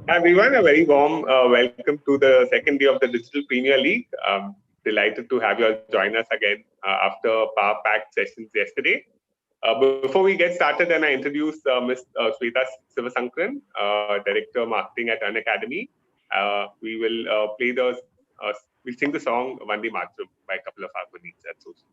Hi everyone, a very warm welcome to the second day of the Digital Premier League. Delighted to have you all join us again after power-packed sessions yesterday. Before we get started, and I introduce Ms. Shweta Sivasankaran, Director Marketing at Unacademy. We will we'll sing the song Vande Mataram by a couple of harmonies. That's so sweet.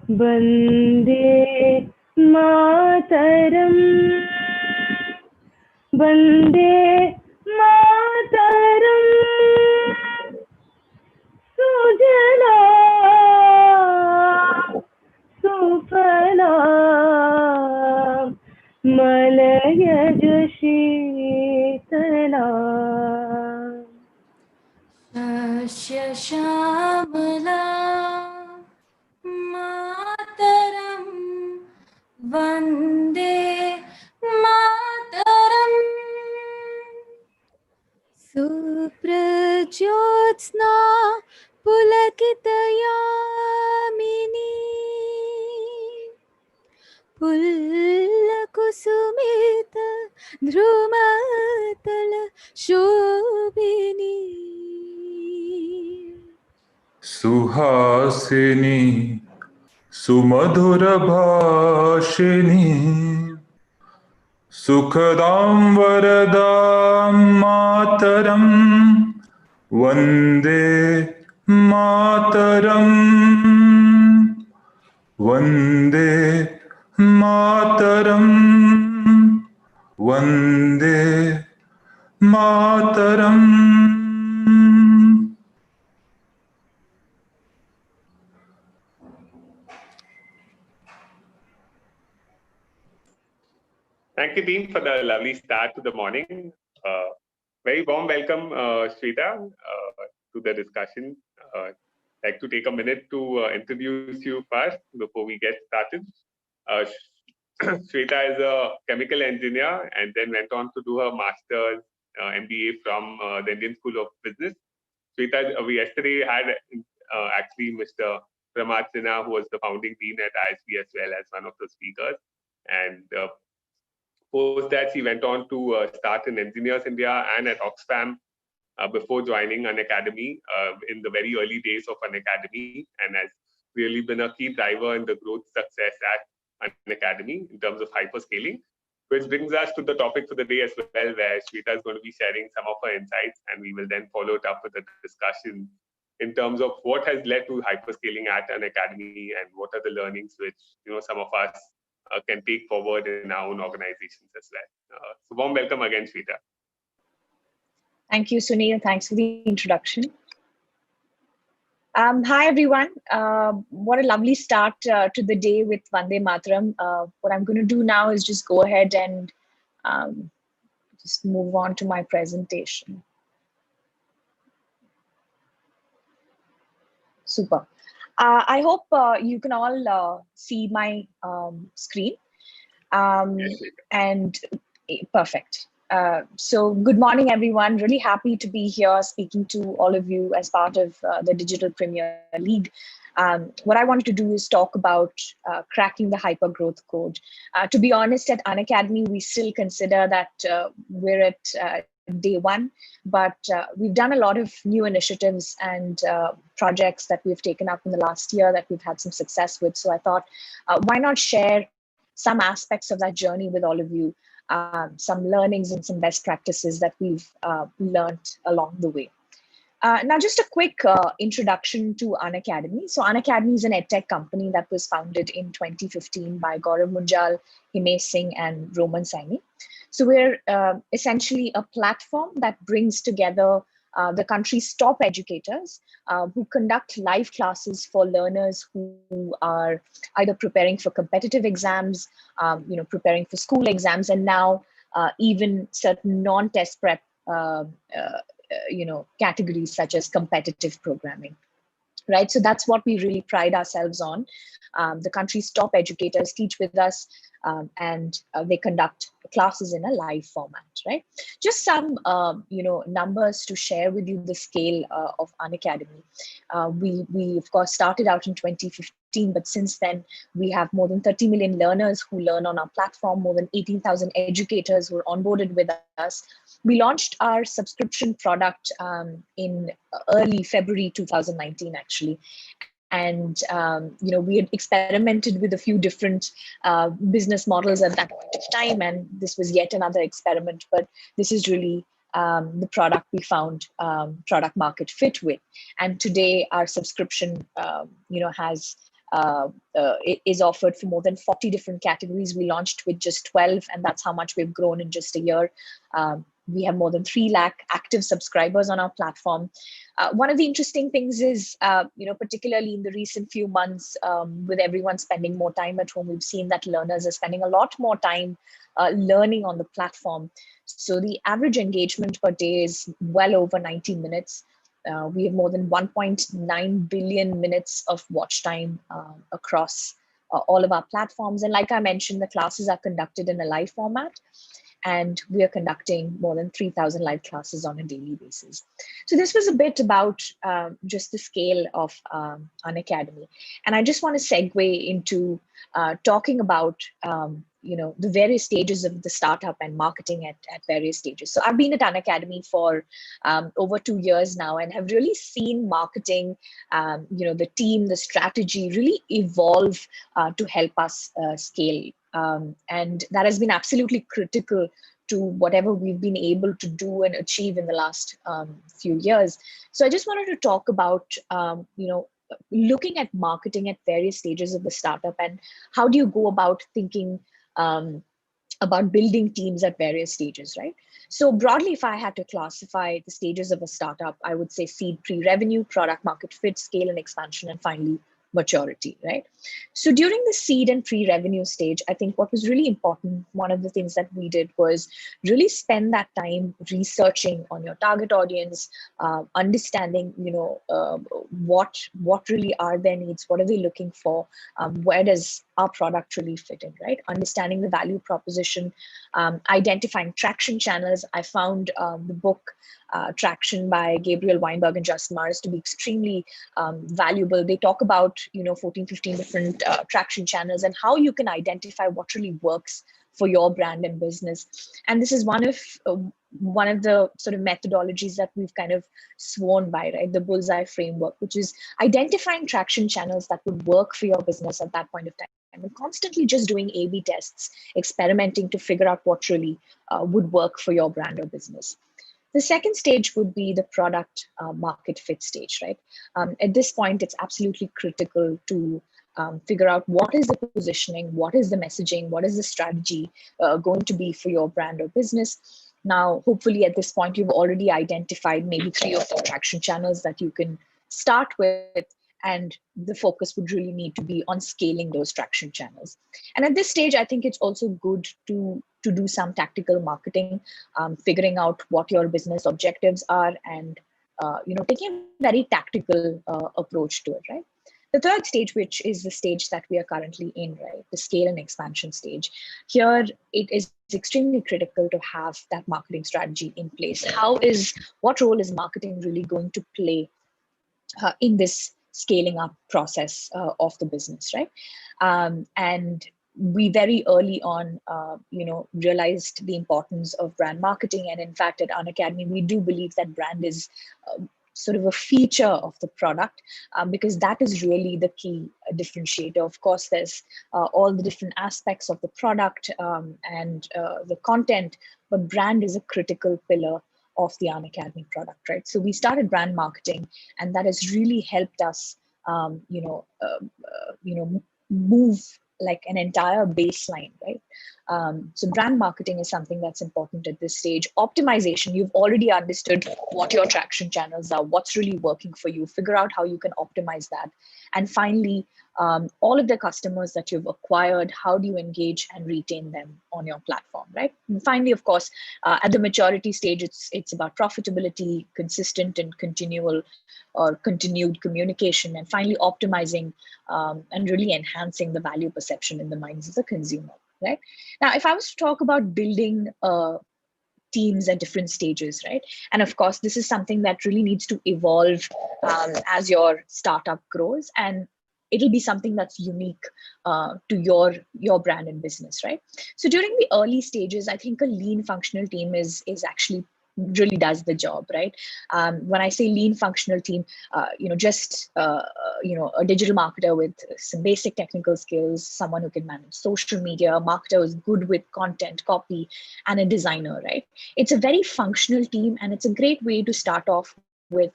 Vande Mataram, Vande Mataram, Sujala Sufala Malayaj Sheetala Shasya Shamala Mataram Vande Mataram Suprajyotsna Pulakitayamini Pullakusumita Dhrumatala Shobhini Suhasini Sumadhura Bhashini Sukhadam Varadam Mataram Vande Mataram Vande Mataram Vande Mataram. Thank you, team, for the lovely start to the morning. Very warm welcome, Shweta, to the discussion. I'd like to take a minute to introduce you first before we get started. Shweta is a chemical engineer and then went on to do her master's MBA from the Indian School of Business. Shweta, we yesterday had actually Mr. Remarketing, who was the founding dean at ISB as well as one of the speakers. And post that, she went on to start in Engineers India and at Oxfam before joining Unacademy in the very early days of Unacademy, and has really been a key driver in the growth success at Unacademy in terms of hyperscaling. Which brings us to the topic for the day as well, where Shweta is going to be sharing some of her insights, and we will then follow it up with a discussion in terms of what has led to hyperscaling at Unacademy and what are the learnings which some of us can take forward in our own organizations as well. So warm welcome again, Shweta. Thank you, Sunil. Thanks for the introduction. Hi, everyone. What a lovely start to the day with Vande Mataram. What I'm going to do now is just go ahead and just move on to my presentation. Super. I hope you can all see my screen. And perfect. So good morning, everyone. Really happy to be here speaking to all of you as part of the Digital Premier League. What I wanted to do is talk about cracking the hyper growth code. To be honest, at Unacademy, we still consider that we're at day one, but we've done a lot of new initiatives and projects that we've taken up in the last year that we've had some success with. So I thought, why not share some aspects of that journey with all of you, some learnings and some best practices that we've learned along the way. Now, just a quick introduction to Unacademy. So Unacademy is an edtech company that was founded in 2015 by Gaurav Munjal, Himesh Singh, and Roman Saini. So we're essentially a platform that brings together the country's top educators who conduct live classes for learners who are either preparing for competitive exams, preparing for school exams, and now even certain non-test prep categories such as competitive programming. Right, so that's what we really pride ourselves on. The country's top educators teach with us, and they conduct classes in a live format. right? Just some, numbers to share with you the scale of Unacademy. We of course started out in 2015, but since then we have more than 30 million learners who learn on our platform, more than 18,000 educators who are onboarded with us. We launched our subscription product in early February 2019, actually. And we had experimented with a few different business models at that point of time, and this was yet another experiment. But this is really the product we found product market fit with. And today, our subscription, has it is offered for more than 40 different categories. We launched with just 12, and that's how much we've grown in just a year. We have more than 3 lakh active subscribers on our platform. One of the interesting things is, particularly in the recent few months, with everyone spending more time at home, we've seen that learners are spending a lot more time learning on the platform. So the average engagement per day is well over 90 minutes. We have more than 1.9 billion minutes of watch time across all of our platforms. And like I mentioned, the classes are conducted in a live format, and we are conducting more than 3,000 live classes on a daily basis. So this was a bit about just the scale of Unacademy. And I just want to segue into talking about the various stages of the startup and marketing at various stages. So I've been at Unacademy for over 2 years now, and have really seen marketing, the team, the strategy really evolve to help us scale. And that has been absolutely critical to whatever we've been able to do and achieve in the last few years. So I just wanted to talk about, looking at marketing at various stages of the startup, and how do you go about thinking about building teams at various stages, right? So broadly, if I had to classify the stages of a startup, I would say seed, pre-revenue, product market fit, scale and expansion, and finally maturity, right? So during the seed and pre-revenue stage, I think what was really important, one of the things that we did was really spend that time researching on your target audience, understanding, what really are their needs, what are they looking for, where does our product really fit in, right? Understanding the value proposition, identifying traction channels. I found the book Traction by Gabriel Weinberg and Justin Mars to be extremely valuable. They talk about 14, 15 different traction channels, and how you can identify what really works for your brand and business. And this is one of the sort of methodologies that we've kind of sworn by, right? The bullseye framework, which is identifying traction channels that would work for your business at that point of time, and constantly just doing A/B tests, experimenting to figure out what really would work for your brand or business. The second stage would be the product market fit stage, right? At this point, it's absolutely critical to figure out what is the positioning, what is the messaging, what is the strategy going to be for your brand or business. Now, hopefully at this point, you've already identified maybe 3 or 4 traction channels that you can start with, and the focus would really need to be on scaling those traction channels. And at this stage, I think it's also good to do some tactical marketing, figuring out what your business objectives are, and taking a very tactical approach to it, right? The third stage, which is the stage that we are currently in, right, the scale and expansion stage. Here, it is extremely critical to have that marketing strategy in place. What role is marketing really going to play in this scaling up process of the business, right? And we very early on, realized the importance of brand marketing. And in fact, at Unacademy, we do believe that brand is sort of a feature of the product, because that is really the key differentiator. Of course, there's all the different aspects of the product and the content, but brand is a critical pillar of the Unacademy product, right? So we started brand marketing, and that has really helped us, move like an entire baseline, right? So brand marketing is something that's important at this stage. Optimization, you've already understood what your traction channels are, what's really working for you, figure out how you can optimize that. And finally, all of the customers that you've acquired, how do you engage and retain them on your platform, right? And finally, of course, at the maturity stage, it's about profitability, consistent and continued communication, and finally optimizing and really enhancing the value perception in the minds of the consumer, right? Now, if I was to talk about building a teams at different stages, right? And of course, this is something that really needs to evolve as your startup grows, and it'll be something that's unique to your brand and business, right? So during the early stages, I think a lean functional team is actually really does the job, right? When I say lean functional team, just a digital marketer with some basic technical skills, someone who can manage social media, a marketer who's good with content, copy, and a designer, right? It's a very functional team, and it's a great way to start off with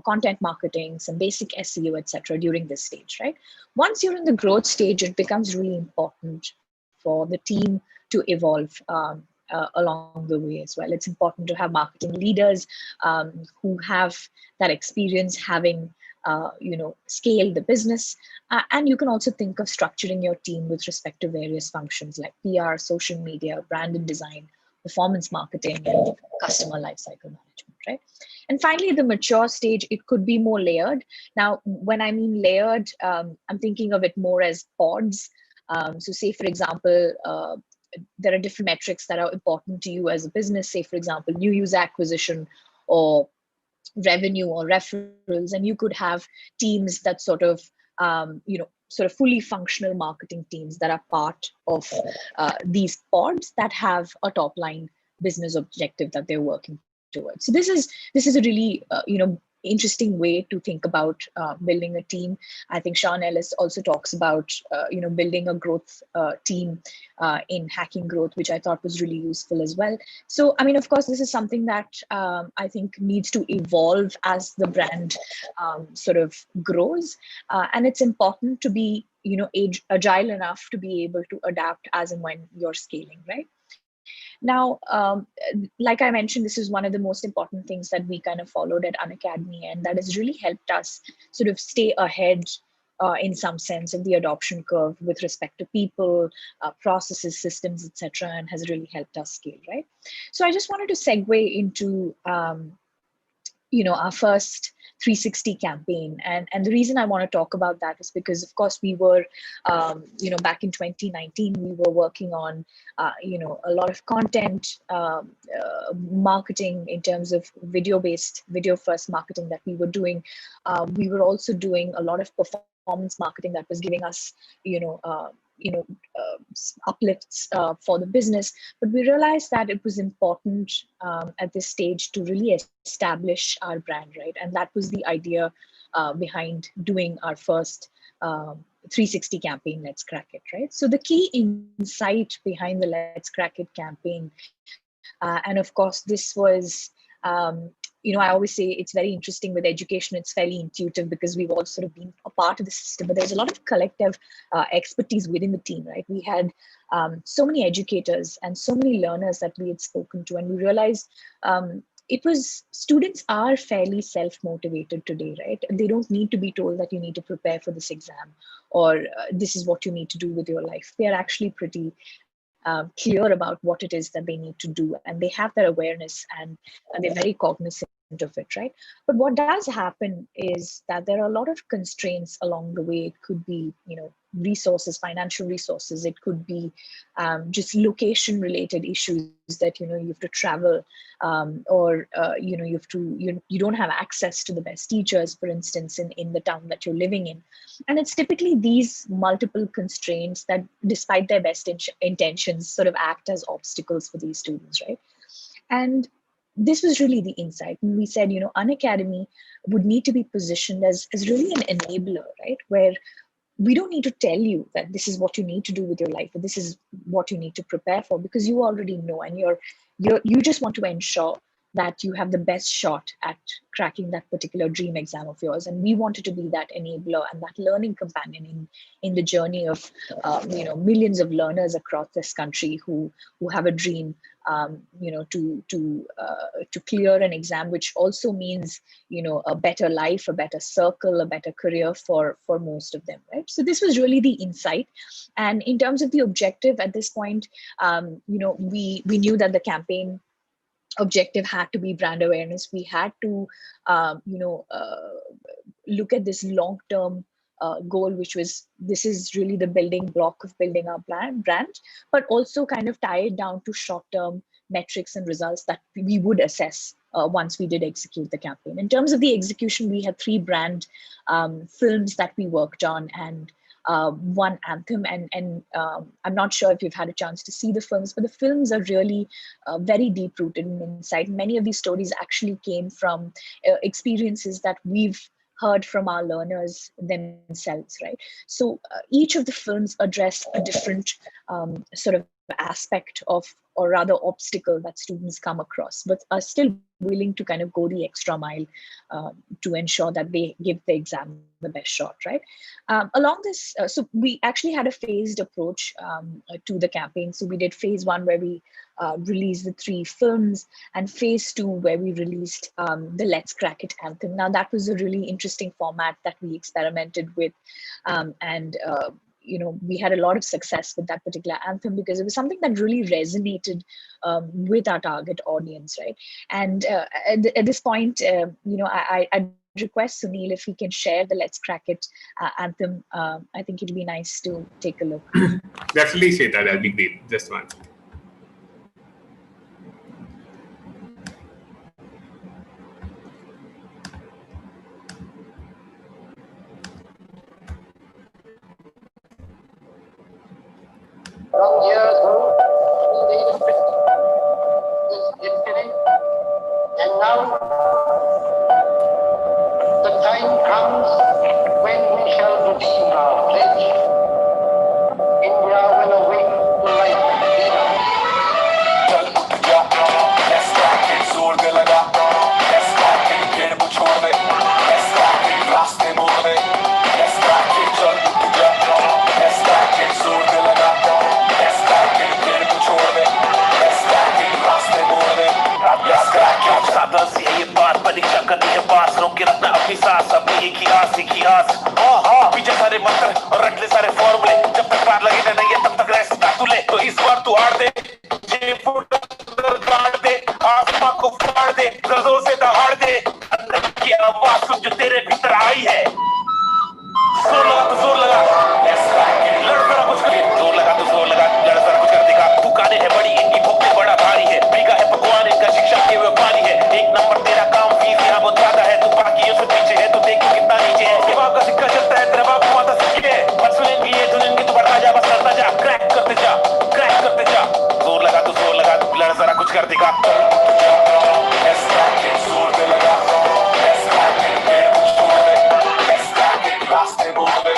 content marketing, some basic SEO, etc. during this stage, right? Once you're in the growth stage, it becomes really important for the team to evolve along the way as well. It's important to have marketing leaders who have that experience having scale the business. And you can also think of structuring your team with respect to various functions like PR, social media, brand and design, performance marketing, and customer lifecycle management, right? And finally, the mature stage, it could be more layered. Now, when I mean layered, I'm thinking of it more as pods. So say, for example, there are different metrics that are important to you as a business. Say, for example, new user acquisition or revenue or referrals, and you could have teams that sort of fully functional marketing teams that are part of these pods that have a top line business objective that they're working towards. So this is a really interesting way to think about building a team. I think Sean Ellis also talks about building a growth team in Hacking Growth, which I thought was really useful as well. So I mean, of course, this is something that I think needs to evolve as the brand sort of grows, and it's important to be agile enough to be able to adapt as and when you're scaling, right? Now, like I mentioned, this is one of the most important things that we kind of followed at Unacademy, and that has really helped us sort of stay ahead in some sense of the adoption curve with respect to people, processes, systems, etc., and has really helped us scale, right? So I just wanted to segue into our first 360 campaign, and the reason I want to talk about that is because, of course, we were back in 2019 we were working on a lot of content marketing in terms of video first marketing that we were doing. We were also doing a lot of performance marketing that was giving us uplifts for the business, but we realized that it was important at this stage to really establish our brand, right? And that was the idea behind doing our first 360 campaign, Let's Crack It, right? So the key insight behind the Let's Crack It campaign, and of course this was I always say it's very interesting with education. It's fairly intuitive because we've all sort of been a part of the system, but there's a lot of collective expertise within the team, right? We had so many educators and so many learners that we had spoken to, and we realized students are fairly self-motivated today, right? And they don't need to be told that you need to prepare for this exam or this is what you need to do with your life. They're actually pretty clear about what it is that they need to do, and they have that awareness, and they're very cognizant of it, right? But what does happen is that there are a lot of constraints along the way. It could be resources, financial resources. It could be just location related issues that you have to travel, or you don't have access to the best teachers, for instance, in the town that you're living in. And it's typically these multiple constraints that, despite their best intentions, sort of act as obstacles for these students, right? And this was really the insight. And we said, Unacademy would need to be positioned as really an enabler, right? Where we don't need to tell you that this is what you need to do with your life, or this is what you need to prepare for, because you already know, and you just want to ensure that you have the best shot at cracking that particular dream exam of yours. And we wanted to be that enabler and that learning companion in the journey of millions of learners across this country who have a dream to clear an exam, which also means a better life, a better circle, a better career for most of them, right? So this was really the insight. And in terms of the objective at this point, we knew that the campaign objective had to be brand awareness. We had to look at this long-term goal, which was, this is really the building block of building our brand, but also kind of tie it down to short-term metrics and results that we would assess once we did execute the campaign. In terms of the execution, we had 3 brand films that we worked on, and 1 anthem. And I'm not sure if you've had a chance to see the films, but the films are really very deep rooted in insight. Many of these stories actually came from experiences that we've heard from our learners themselves, right? So each of the films address a different sort of aspect of, or rather obstacle that students come across, but are still willing to kind of go the extra mile to ensure that they give the exam the best shot, right? Along this, so we actually had a phased approach to the campaign. So we did phase 1 where we released the 3 films, and phase 2 where we released the Let's Crack It anthem. Now that was a really interesting format that we experimented with, and you know, we had a lot of success with that particular anthem because it was something that really resonated with our target audience, right? And at this point, you know, I'd request Sunil if he can share the Let's Crack It anthem. I think it'd be nice to take a look. Definitely, Shweta, that'll be great. Just one. From years old, we is yesterday, and now the time comes when we shall redeem our pledge. India will awake to life again. Let's crack it, जोर दे लगा. Let's crack it, पेड़ को छोड़ दे. Let's crack it, रास्ते मोड़ दे. Let's crack it, चल उठ जा. Let's crack it, जोर दे लगा. Let's crack it, पेड़ को छोड़ दे. Let's crack it, रास्ते मोड़ दे. Let's crack it. सादा सी है ये बात, परीक्षा करनी है पास. रोक के रखना अपनी सांस, अपनी एक ही आस, एक ही आस. पीछे सारे मंत्र और रट ले सारे फॉर्मूले. जब तक पार लगे ना नहीं है तब तक रेस्ट ना तू ले. तो इस बार तू हार दे. गाड़ दे, आसमां को फाड़ दे, ज़ोर से दहाड़ दे. अंदर की आवाज़ सुन जो तेरे भीतर आई है. जोर लगा तो जोर लगा. Let's crack it. लड़ जरा कुछ कर. जोर लगा तो जोर लगा. लड़ जरा कुछ कर दिखा. तू काने है बड़ी, इनकी भूख में बड़ा भारी है. बिका है पकवान, इनका शिक्षा के व्यापारी है. एक नंबर तेरा काम, फीस यहाँ बहुत ज्यादा है. तू बाकियों से पीछे है, तू देख कितना नीचे है. ये बाप का सिक्का चलता है, तेरा बाप माता सीखे है. पर सुनेंगी ये धुनेंगी तो बढ़ता जा, बस करता जा. क्रैक करते जा, क्रैक करते जा. जोर लगा तो जोर लगा. लड़ जरा कुछ कर दिखा. Let's crack it, जोर दे लगा. Let's crack it, पेड़ को छोड़ दे. Let's crack it, रास्ते मोड़ दे.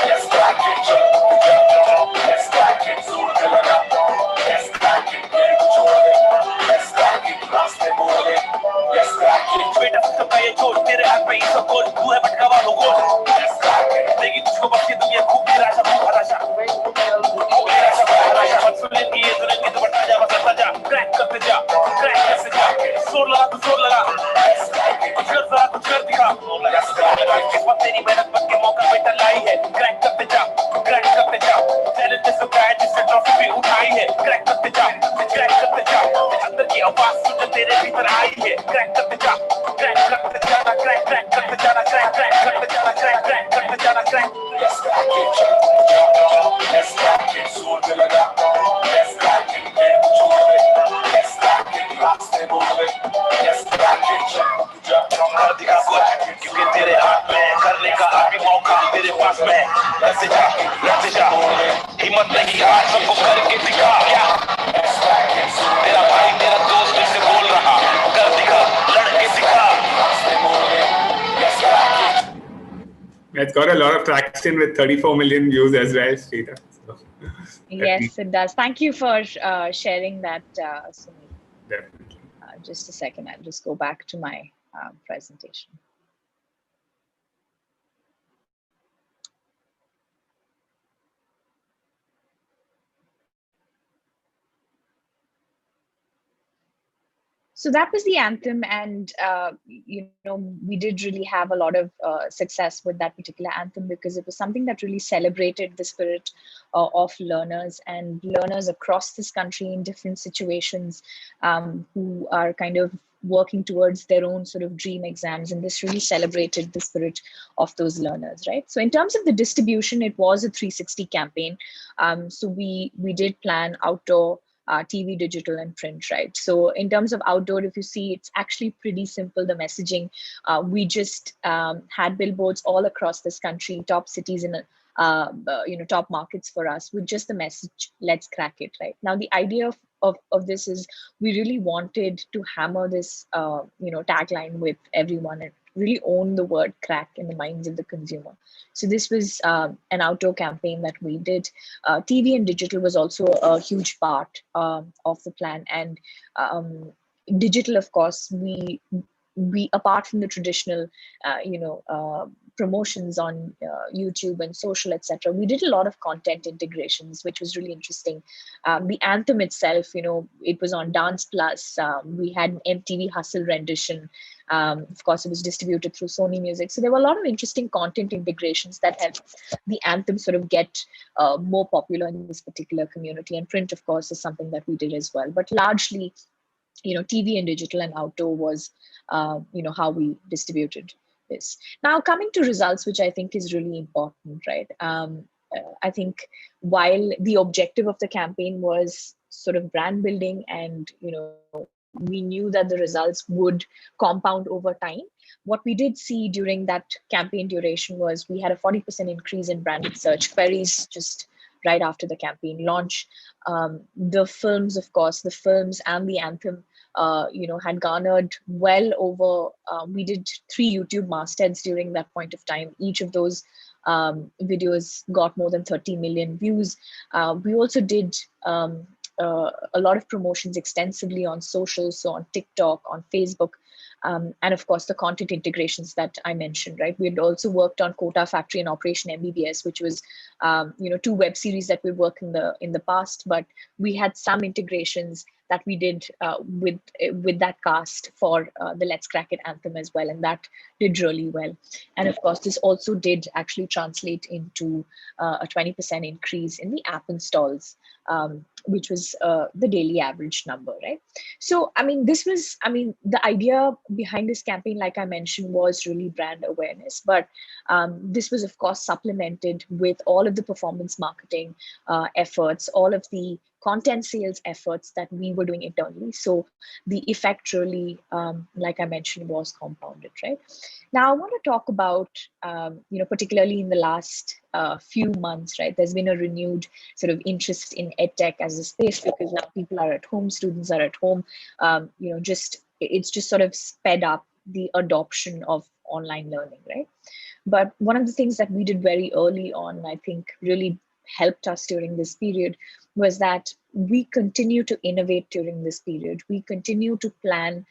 Let's crack it, चल उठ जा. Let's crack it, जोर दे लगा. Let's crack it, पेड़ को छोड़ दे. Let's crack it, रास्ते मोड़ दे. Let's crack it. बेटा सिस्टम का ये जोर, तेरे हाथ में ही सब गोल. तू है भटकावा हो गोल. Let's crack it. देगी तुझको बख्शे दुनिया खूब निराशा, खूब हताशा. सुनेंगी ये सुनेंगी तो बढ़ता जा, बस करता जा. क्रैक करते जा, क्रैक करते जा. जोर लगा तो जोर लगा. कुछ कर जरा कुछ कर दिखा. जोर लगा तो जोर लगा. किस्मत तेरी मेहनत बन के मौका बेटा लाई है. क्रैक करते जा, क्रैक करते जा. चैलेंज से सुखाया जिससे ट्रॉफी भी उठाई है. क्रैक करते जा, क्रैक करते जा. अंदर की आवाज सुन जो तेरे भीतर आई है. क्रैक करते जा, क्रैक करते जाना. क्रैक क्रैक करते जाना. क्रैक क्रैक करते जाना. क्रैक क्रैक करते जाना. क्रैक. Let's crack it, चल उठ जा. Let's crack it, जोर दे लगा. Let's crack it, पेड़ को छोड़ दे. Let's crack it, रास्ते मोड़ दे. Let's crack it, चल उठ जा. कर दिखा कुछ, क्योंकि तेरे हाथ में करने का अभी मौका तेरे पास में. लड़ते जा, लड़ते जा. हिम्मत नहीं हार, सबको करके दिखा. Let's crack it, तेरा भाई तेरा दोस्त से बोल रहा. कर दिखा, लड़के दिखा. रास्ते मोड़ दे. Let's crack it. It's got a lot of traction with 34 million views as well, Shweta. So, Yes, it does. Thank you for sharing that, Sunil. definitely. Just a second, I'll just go back to my presentation. So that was the anthem, and you know, we did really have a lot of success with that particular anthem because it was something that really celebrated the spirit of learners and learners across this country in different situations who are kind of working towards their own sort of dream exams, and this really celebrated the spirit of those learners, right? So in terms of the distribution, it was a 360 campaign. So we did plan outdoor TV, digital, and print, right? So in terms of outdoor, if you see, it's actually pretty simple, the messaging. We just had billboards all across this country, top cities in top markets for us, with just the message, let's crack it, right? Now, the idea of this is we really wanted to hammer this tagline with everyone and really own the word crack in the minds of the consumer. So this was an outdoor campaign that we did. TV and digital was also a huge part of the plan. And digital, of course, we apart from the traditional promotions on YouTube and social, etc., we did a lot of content integrations, which was really interesting. The Anthem itself, it was on Dance Plus. We had an MTV Hustle rendition. Of course, it was distributed through Sony Music. So there were a lot of interesting content integrations that helped the Anthem sort of get more popular in this particular community. And print, of course, is something that we did as well. But largely, TV and digital and outdoor was, how we distributed this. Now, coming to results, which I think is really important, right? I think while the objective of the campaign was sort of brand building, and we knew that the results would compound over time, what we did see during that campaign duration was we had a 40% increase in branded search queries just right after the campaign launch. The films, of course, the films and the Anthem, had garnered well over, we did 3 YouTube mastheads during that point of time. Each of those videos got more than 30 million views. We also did a lot of promotions extensively on social, so on TikTok, on Facebook, and of course the content integrations that I mentioned, right? We had also worked on Quota Factory and Operation MBBS, which was 2 web series that we worked in the past, but we had some integrations that we did with that cast for the Let's Crack It Anthem as well, and that did really well. And of course, this also did actually translate into a 20% increase in the app installs, which was the daily average number, right? So, the idea behind this campaign, like I mentioned, was really brand awareness, but this was, of course, supplemented with all of the performance marketing efforts, all of the content sales efforts that we were doing internally. So the effect really, like I mentioned, was compounded, right? Now I want to talk about, particularly in the last few months, right? There's been a renewed sort of interest in EdTech as a space because now people are at home, students are at home. It's just sort of sped up the adoption of online learning, right? But one of the things that we did very early on, I think really helped us during this period, was that we continue to innovate during this period. We continue to plan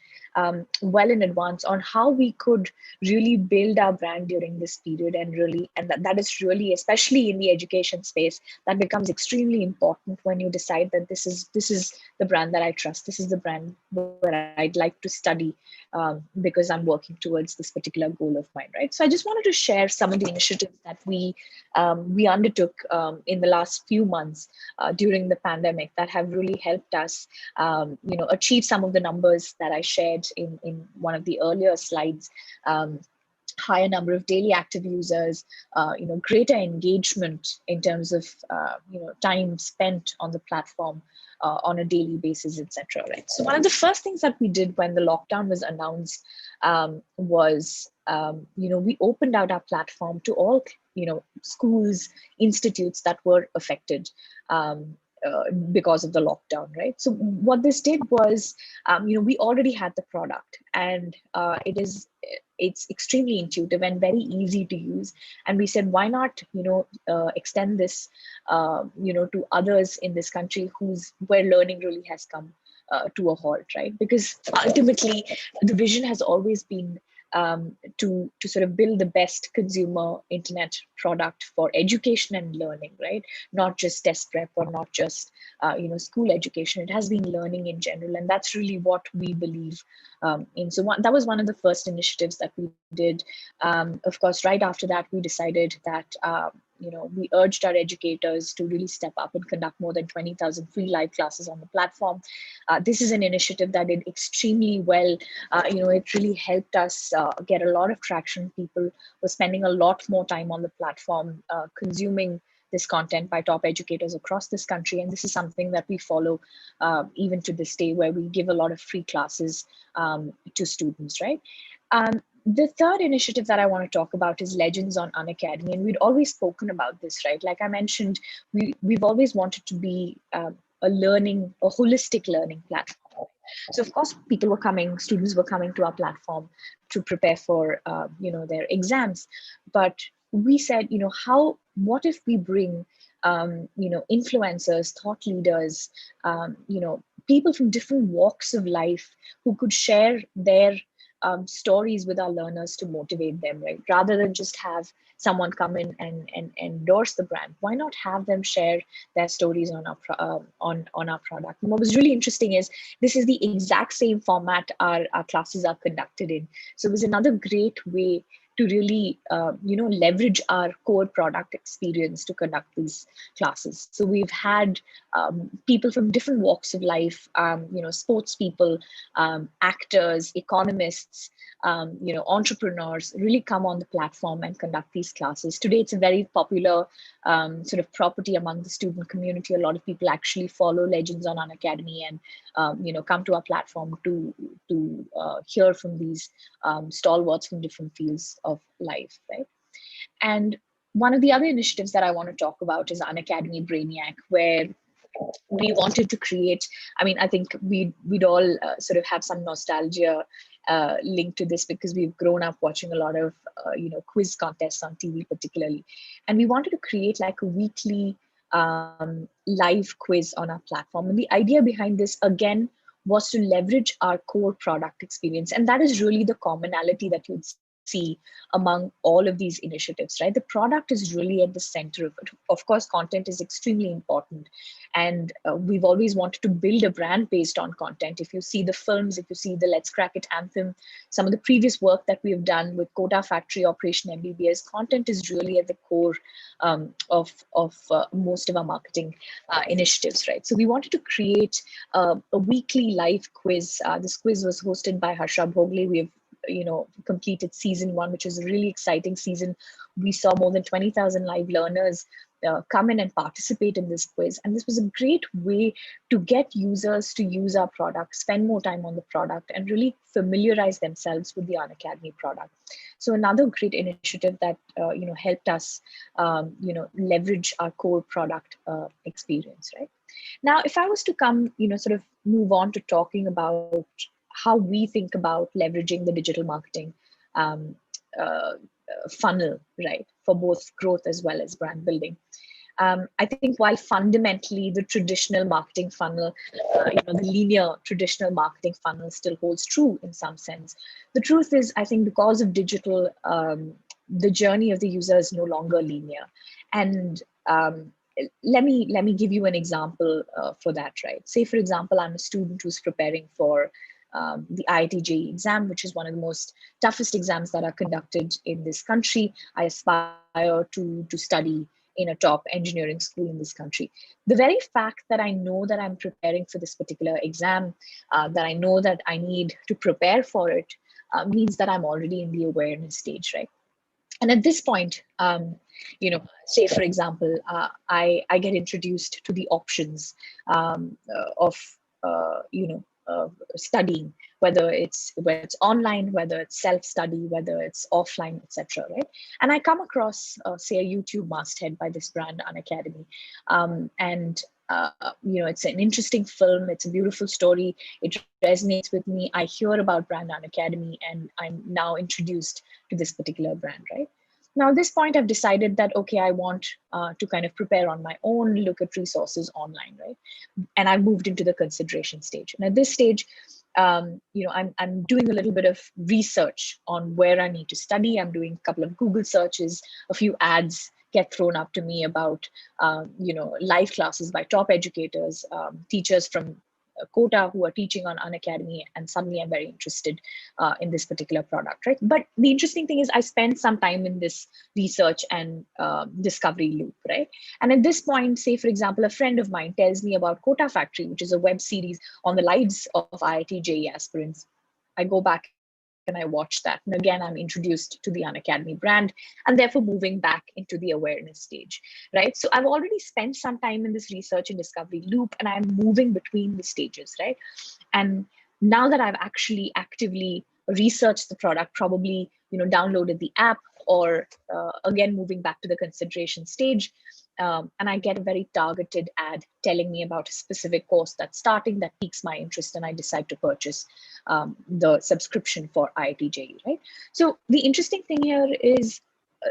well in advance on how we could really build our brand during this period, and that is really, especially in the education space, that becomes extremely important when you decide that this is the brand that I trust. This is the brand where I'd like to study because I'm working towards this particular goal of mine, right? So I just wanted to share some of the initiatives that we undertook in the last few months during the pandemic that have really helped us, achieve some of the numbers that I shared in one of the earlier slides. Higher number of daily active users, greater engagement in terms of time spent on the platform on a daily basis, etc. Right. So one of the first things that we did when the lockdown was announced was we opened out our platform to all schools, institutes that were affected because of the lockdown, right? So what this did was, we already had the product, and it's extremely intuitive and very easy to use. And we said, why not, extend this, to others in this country where learning really has come to a halt, right? Because ultimately, the vision has always been to sort of build the best consumer internet product for education and learning, right? Not just test prep or not just school education. It has been learning in general, and that's really what we believe in. So that was one of the first initiatives that we did. Of course, right after that, we decided that we urged our educators to really step up and conduct more than 20,000 free live classes on the platform. This is an initiative that did extremely well. It really helped us get a lot of traction. People were spending a lot more time on the platform, consuming this content by top educators across this country. And this is something that we follow even to this day, where we give a lot of free classes to students, right? The third initiative that I want to talk about is Legends on Unacademy. And we'd always spoken about this, right? Like I mentioned, we've always wanted to be a holistic learning platform. So of course, students were coming to our platform to prepare for, their exams. But we said, what if we bring, influencers, thought leaders, people from different walks of life who could share their stories with our learners to motivate them, right? Rather than just have someone come in and endorse the brand, why not have them share their stories on our product? And what was really interesting is this is the exact same format our classes are conducted in. So it was another great way to really, leverage our core product experience to conduct these classes. So we've had people from different walks of life, sports people, actors, economists, entrepreneurs really come on the platform and conduct these classes. Today, it's a very popular sort of property among the student community. A lot of people actually follow Legends on Unacademy and come to our platform to hear from these stalwarts from different fields of life, right? And one of the other initiatives that I want to talk about is Unacademy Brainiac, where we wanted to create, I think we'd all sort of have some nostalgia linked to this, because we've grown up watching a lot of, quiz contests on TV particularly. And we wanted to create like a weekly live quiz on our platform. And the idea behind this, again, was to leverage our core product experience. And that is really the commonality that you'd see among all of these initiatives, right? The product is really at the center of it. Of course, content is extremely important. And we've always wanted to build a brand based on content. If you see the films, if you see the Let's Crack It Anthem, some of the previous work that we've done with Quota Factory, Operation MBBS, content is really at the core of most of our marketing initiatives, right? So we wanted to create a weekly live quiz. This quiz was hosted by Harsha Bhogle. We have completed season 1, which is a really exciting season. We saw more than 20,000 live learners come in and participate in this quiz. And this was a great way to get users to use our product, spend more time on the product, and really familiarize themselves with the Unacademy product. So another great initiative that helped us leverage our core product experience, right? Now, if I was to come, sort of move on to talking about how we think about leveraging the digital marketing funnel, right, for both growth as well as brand building. I think while fundamentally the traditional marketing funnel, the linear traditional marketing funnel still holds true in some sense, the truth is, I think because of digital, the journey of the user is no longer linear. And let me give you an example for that, right? Say, for example, I'm a student who's preparing for the IIT JEE exam, which is one of the most toughest exams that are conducted in this country. I aspire to study in a top engineering school in this country. The very fact that I know that I'm preparing for this particular exam, that I know that I need to prepare for it, means that I'm already in the awareness stage, right? And at this point, say, for example, I get introduced to the options of studying, whether it's online, whether it's self-study, whether it's offline, etc. Right? And I come across, say, a YouTube masthead by this brand, Unacademy, it's an interesting film. It's a beautiful story. It resonates with me. I hear about brand Unacademy, and I'm now introduced to this particular brand, right? Now, at this point, I've decided that, okay, I want to kind of prepare on my own, look at resources online, right? And I've moved into the consideration stage. And at this stage, I'm doing a little bit of research on where I need to study. I'm doing a couple of Google searches, a few ads get thrown up to me about, live classes by top educators, teachers from Quota who are teaching on Unacademy, and suddenly I'm very interested in this particular product, right? But the interesting thing is I spend some time in this research and discovery loop, right? And at this point, say, for example, a friend of mine tells me about Quota Factory, which is a web series on the lives of IIT JEE aspirants. I go back and I watch that. And again, I'm introduced to the Unacademy brand and therefore moving back into the awareness stage, right? So I've already spent some time in this research and discovery loop, and I'm moving between the stages, right? And now that I've actually actively researched the product, probably, downloaded the app, or again, moving back to the consideration stage, and I get a very targeted ad telling me about a specific course that's starting that piques my interest, and I decide to purchase the subscription for IIT-JEE, right? So the interesting thing here is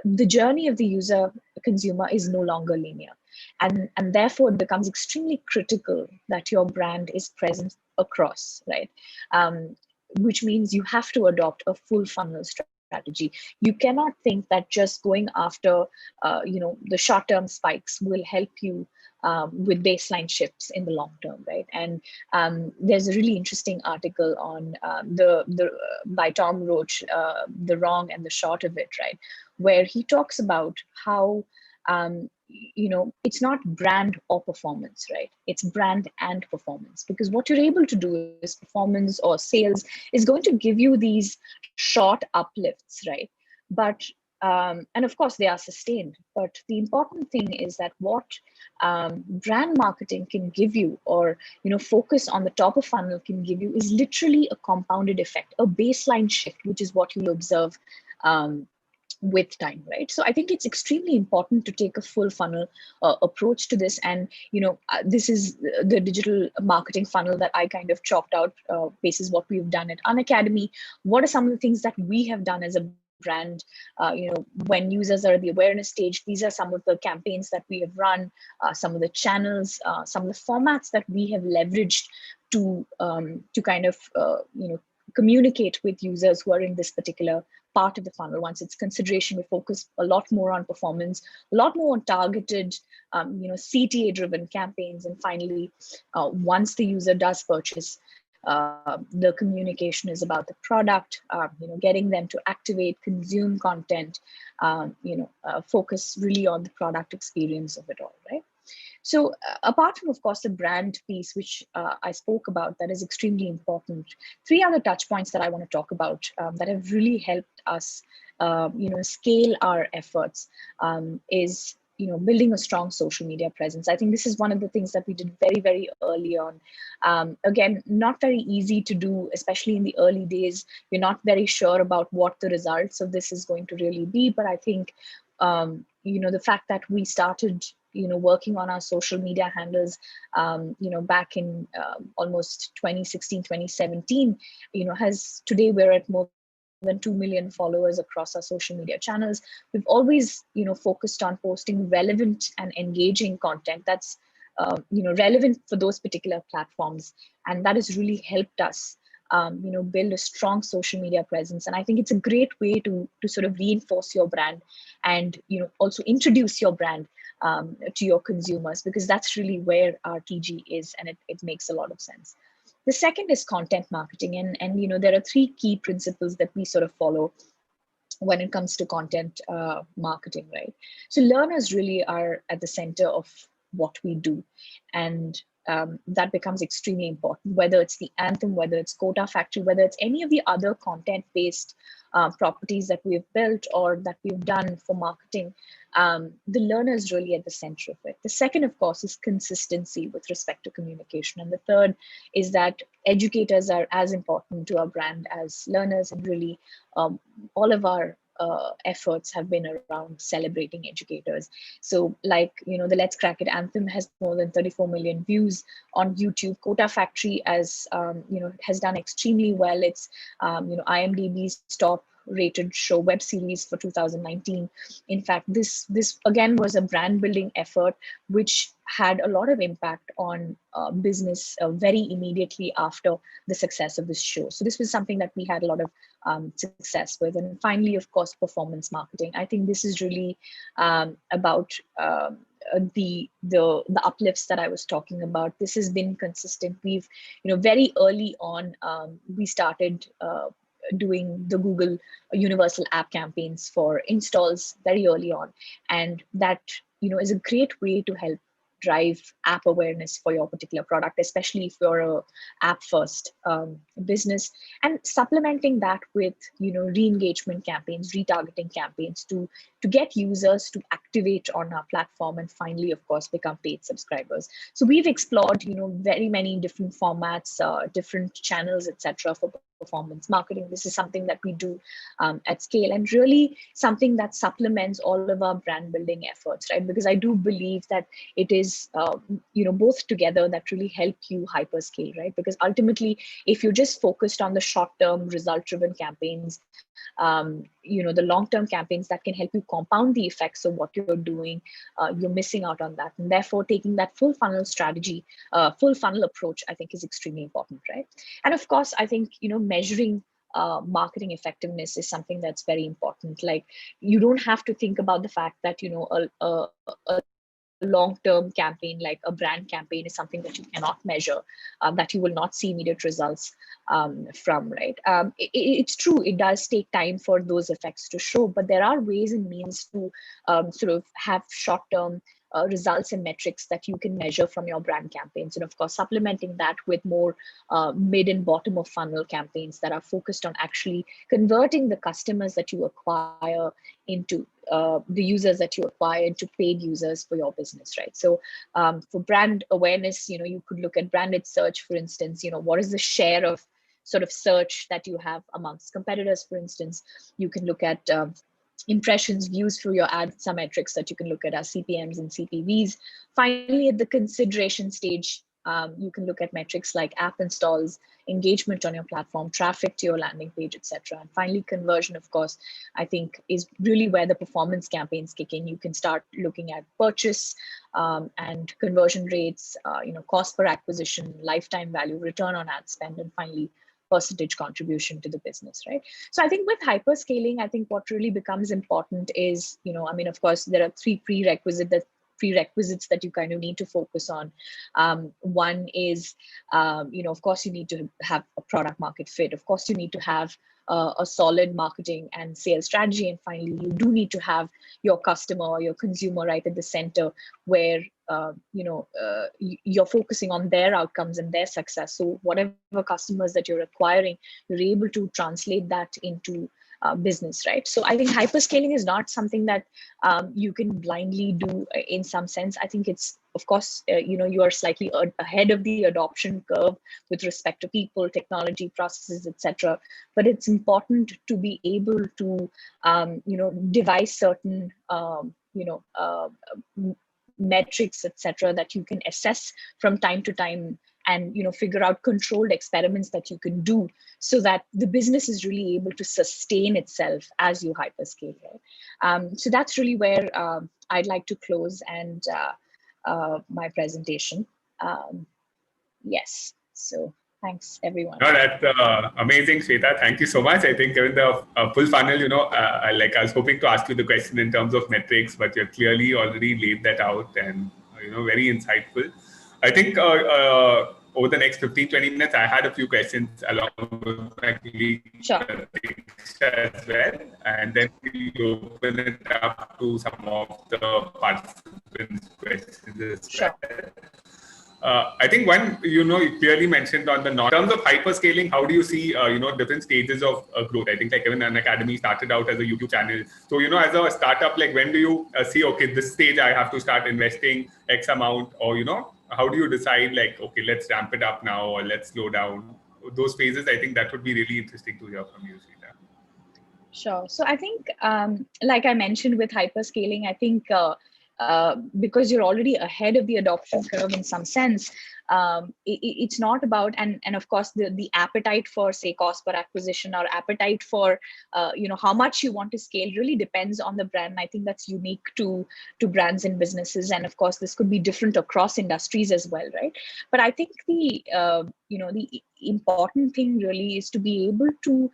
the journey of the user consumer is no longer linear, and therefore it becomes extremely critical that your brand is present across, right? Which means you have to adopt a full funnel strategy. You cannot think that just going after the short-term spikes will help you with baseline shifts in the long term, right? And there's a really interesting article on by Tom Roach, The Wrong and the Short of It, right? Where he talks about how it's not brand or performance, right? It's brand and performance, because what you're able to do is performance or sales is going to give you these short uplifts, right? But and of course they are sustained, but the important thing is that what brand marketing can give you, or focus on the top of funnel can give you, is literally a compounded effect, a baseline shift, which is what you'll observe with time, right? So I think it's extremely important to take a full funnel approach to this. And this is the digital marketing funnel that I kind of chopped out basis what we've done at Unacademy. What are some of the things that we have done as a brand? When users are at the awareness stage, these are some of the campaigns that we have run, some of the channels, some of the formats that we have leveraged to kind of communicate with users who are in this particular part of the funnel. Once it's consideration, we focus a lot more on performance, a lot more on targeted, CTA driven campaigns. And finally, once the user does purchase, the communication is about the product, getting them to activate, consume content, focus really on the product experience of it all, right? So apart from, of course, the brand piece, which I spoke about, that is extremely important, 3 other touch points that I want to talk about that have really helped us, scale our efforts is, building a strong social media presence. I think this is one of the things that we did very, very early on. Again, not very easy to do, especially in the early days. You're not very sure about what the results of this is going to really be. But I think, the fact that we started working on our social media handles, back in almost 2016, 2017, today we're at more than 2 million followers across our social media channels. We've always, focused on posting relevant and engaging content that's, relevant for those particular platforms. And that has really helped us, build a strong social media presence. And I think it's a great way to sort of reinforce your brand and, also introduce your brand to your consumers, because that's really where our TG is, and it makes a lot of sense. The second is content marketing, and there are 3 key principles that we sort of follow when it comes to content marketing, right? So learners really are at the center of what we do, and that becomes extremely important, whether it's the Anthem, whether it's Quota Factory, whether it's any of the other content-based properties that we've built or that we've done for marketing. The learner is really at the center of it. The second, of course, is consistency with respect to communication. And the third is that educators are as important to our brand as learners, and really all of our efforts have been around celebrating educators. So like, the Let's Crack It Anthem has more than 34 million views on YouTube. Quota Factory, as has done extremely well. It's IMDb's top rated show web series for 2019. In fact, this again was a brand building effort which had a lot of impact on business very immediately after the success of this show. So this was something that we had a lot of success with. And finally, of course, performance marketing. I think this is really about the uplifts that I was talking about. This has been consistent. We've, very early on, we started doing the Google Universal App campaigns for installs very early on. And that, is a great way to help drive app awareness for your particular product, especially if you're a app first business, and supplementing that with re-engagement campaigns, retargeting campaigns to get users to activate on our platform and finally, of course, become paid subscribers. So we've explored very many different formats, different channels, etc., for performance marketing. This is something that we do at scale, and really something that supplements all of our brand building efforts, right? Because I do believe that it is both together that really help you hyperscale, right? Because ultimately, if you're just focused on the short-term result-driven campaigns, the long-term campaigns that can help you compound the effects of what you're doing, you're missing out on that. And therefore, taking that full funnel strategy, full funnel approach, I think is extremely important, right? And of course, I think, measuring marketing effectiveness is something that's very important. Like, you don't have to think about the fact that, a long-term campaign like a brand campaign is something that you cannot measure, that you will not see immediate results from, right? It's true, it does take time for those effects to show, but there are ways and means to sort of have short-term results and metrics that you can measure from your brand campaigns. And of course, supplementing that with more mid and bottom of funnel campaigns that are focused on actually converting the customers that you acquire into the users that you acquire into paid users for your business, right? So for brand awareness, you could look at branded search, for instance. What is the share of sort of search that you have amongst competitors, for instance? You can look at impressions, views through your ads. Some metrics that you can look at are CPMs and CPVs. Finally, at the consideration stage, you can look at metrics like app installs, engagement on your platform, traffic to your landing page, etc. And finally, conversion, of course, I think is really where the performance campaigns kick in. You can start looking at purchase and conversion rates, cost per acquisition, lifetime value, return on ad spend, and finally, percentage contribution to the business, right? So I think with hyperscaling, I think what really becomes important is, of course, there are three prerequisites that you kind of need to focus on. One is, of course, you need to have a product market fit. Of course, you need to have a solid marketing and sales strategy. And finally, you do need to have your customer or your consumer right at the center where, you're focusing on their outcomes and their success. So whatever customers that you're acquiring, you're able to translate that into business, right? So I think hyperscaling is not something that you can blindly do in some sense. I think it's, of course, you are slightly ahead of the adoption curve with respect to people, technology, processes, etc. But it's important to be able to, devise certain, metrics, etc., that you can assess from time to time, and figure out controlled experiments that you can do so that the business is really able to sustain itself as you hyperscale. Right? So that's really where I'd like to close and my presentation. Yes. So thanks, everyone. No, that's amazing, Shweta. Thank you so much. I think given the full funnel, like I was hoping to ask you the question in terms of metrics, but you've clearly already laid that out and, very insightful. I think over the next 15-20 minutes, I had a few questions along with my colleague as well. And then we'll open it up to some of the participants' questions as well. I think one, you clearly mentioned on the in terms of hyperscaling, how do you see, different stages of growth? I think like even Unacademy started out as a YouTube channel. So, as a startup, like when do you see, okay, this stage I have to start investing X amount, or, how do you decide like, okay, let's ramp it up now or let's slow down? Those phases, I think that would be really interesting to hear from you, Shweta. Sure. So I think, like I mentioned with hyperscaling, I think because you're already ahead of the adoption curve in some sense, it's not about, and of course the appetite for, say, cost per acquisition or appetite for how much you want to scale really depends on the brand. I think that's unique to brands and businesses, and of course this could be different across industries as well, right? But I think the the important thing really is to be able to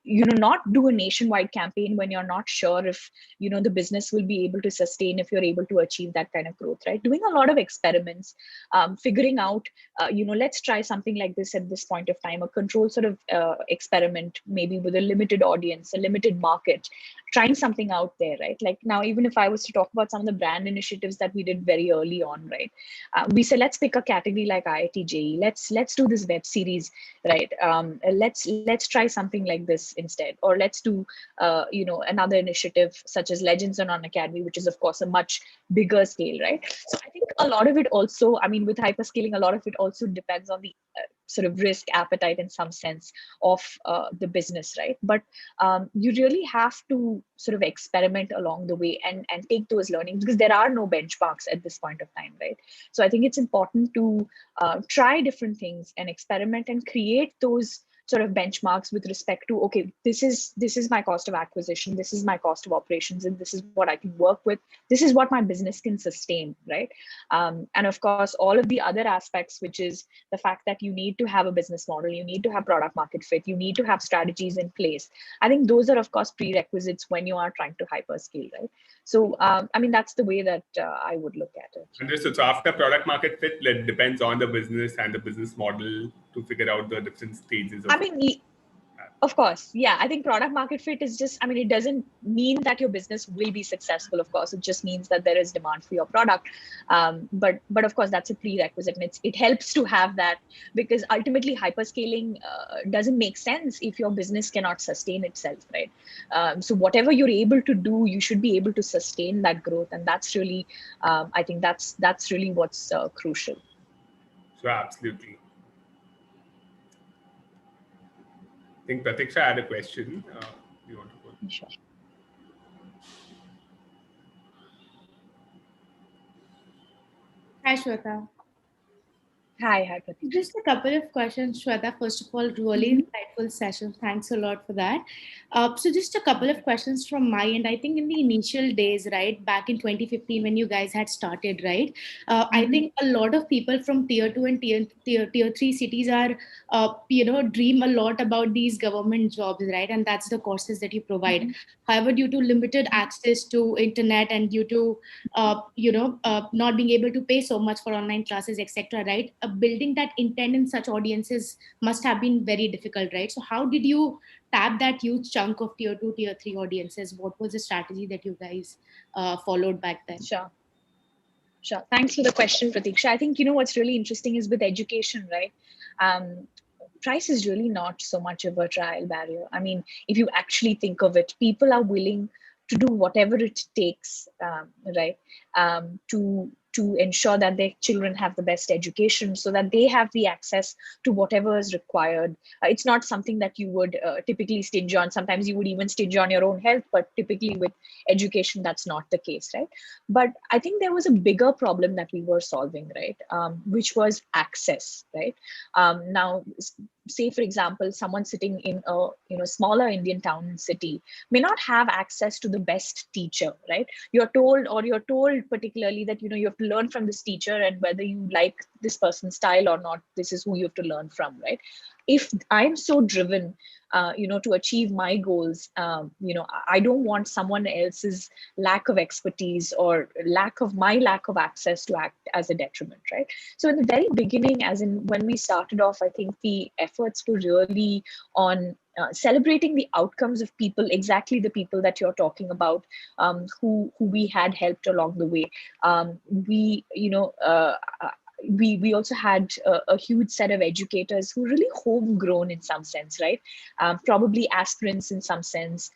not do a nationwide campaign when you're not sure if the business will be able to sustain, if you're able to achieve that kind of growth, right? Doing a lot of experiments, figuring out let's try something like this at this point of time, a controlled sort of experiment, maybe with a limited audience, a limited market, trying something out there, right? Like now, even if I was to talk about some of the brand initiatives that we did very early on, right? We said, let's pick a category like IIT JEE. Let's do this web series, right? Let's try something like this instead, or let's do another initiative such as Legends on Unacademy, which is of course a much bigger scale, right? So I think a lot of it also, I mean, with hyperscaling, a lot of it also depends on the sort of risk appetite in some sense of the business, right? But you really have to sort of experiment along the way and take those learnings, because there are no benchmarks at this point of time, right? So I think it's important to try different things and experiment and create those sort of benchmarks with respect to, okay, this is my cost of acquisition, this is my cost of operations, and this is what I can work with, this is what my business can sustain, right? And of course, all of the other aspects, which is the fact that you need to have a business model, you need to have product market fit, you need to have strategies in place. I think those are of course prerequisites when you are trying to hyperscale, right? So I mean, that's the way that I would look at it. Understood. So after product market fit, it depends on the business and the business model to figure out the different stages of I mean, of course, yeah. I think product market fit is just, I mean, it doesn't mean that your business will be successful. Of course, it just means that there is demand for your product. But of course, that's a prerequisite, and it helps to have that, because ultimately hyperscaling doesn't make sense if your business cannot sustain itself, right? So whatever you're able to do, you should be able to sustain that growth, and that's really, I think that's really what's crucial. So absolutely. I think Pratiksha had a question. You want to go? Sure. Hi, Shweta. Hi, Pratik. Just a couple of questions, Shweta. First of all, really insightful session. Thanks a lot for that. So just a couple of questions from my end. I think in the initial days, right, back in 2015 when you guys had started, right, I think a lot of people from tier 2 and tier 3 cities are, dream a lot about these government jobs, right? And that's the courses that you provide. However, due to limited access to internet and due to, not being able to pay so much for online classes, etc., right, building that intent in such audiences must have been very difficult, right? So how did you tap that huge chunk of tier 2, tier 3 audiences? What was the strategy that you guys followed back then? Sure. Thanks for the question, Pratiksha. I think, what's really interesting is with education, right? Price is really not so much of a trial barrier. I mean, if you actually think of it, people are willing to do whatever it takes, right? To ensure that their children have the best education, so that they have the access to whatever is required. It's not something that you would typically stinge on. Sometimes you would even stinge on your own health, but typically with education, that's not the case, right? But I think there was a bigger problem that we were solving, right? Which was access, right? Now, say for example, someone sitting in a smaller Indian town and city may not have access to the best teacher, right? You're told particularly that you have to learn from this teacher, and whether you like this person's style or not, this is who you have to learn from, right? If I'm so driven to achieve my goals, I don't want someone else's lack of expertise or lack of access to act as a detriment, right? So in the very beginning, as in when we started off, I think the efforts were really on celebrating the outcomes of people, exactly the people that you're talking about, who we had helped along the way. We also had a huge set of educators who really homegrown in some sense, right? Probably aspirants in some sense,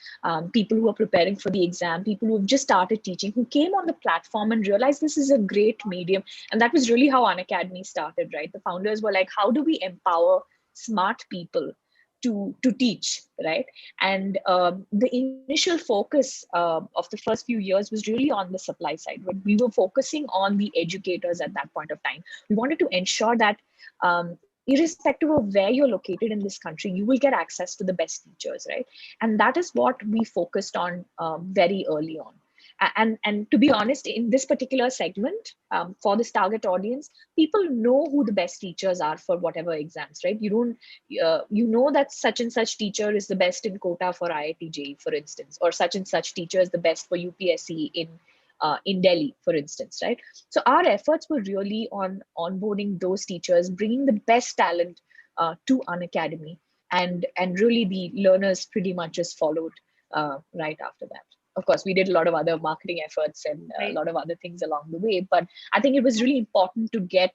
people who are preparing for the exam, people who have just started teaching, who came on the platform and realized this is a great medium. And that was really how Unacademy started, right? The founders were like, how do we empower smart people to teach, right? And the initial focus of the first few years was really on the supply side. When we were focusing on the educators at that point of time, we wanted to ensure that irrespective of where you're located in this country, you will get access to the best teachers, right? And that is what we focused on very early on. And to be honest, in this particular segment, for this target audience, people know who the best teachers are for whatever exams, right? You don't, you know that such and such teacher is the best in quota for IIT JEE, for instance, or such and such teacher is the best for UPSC in Delhi, for instance, right? So our efforts were really on onboarding those teachers, bringing the best talent to Unacademy, and really the learners pretty much just followed right after that. Of course, we did a lot of other marketing efforts and a lot of other things along the way, but I think it was really important to get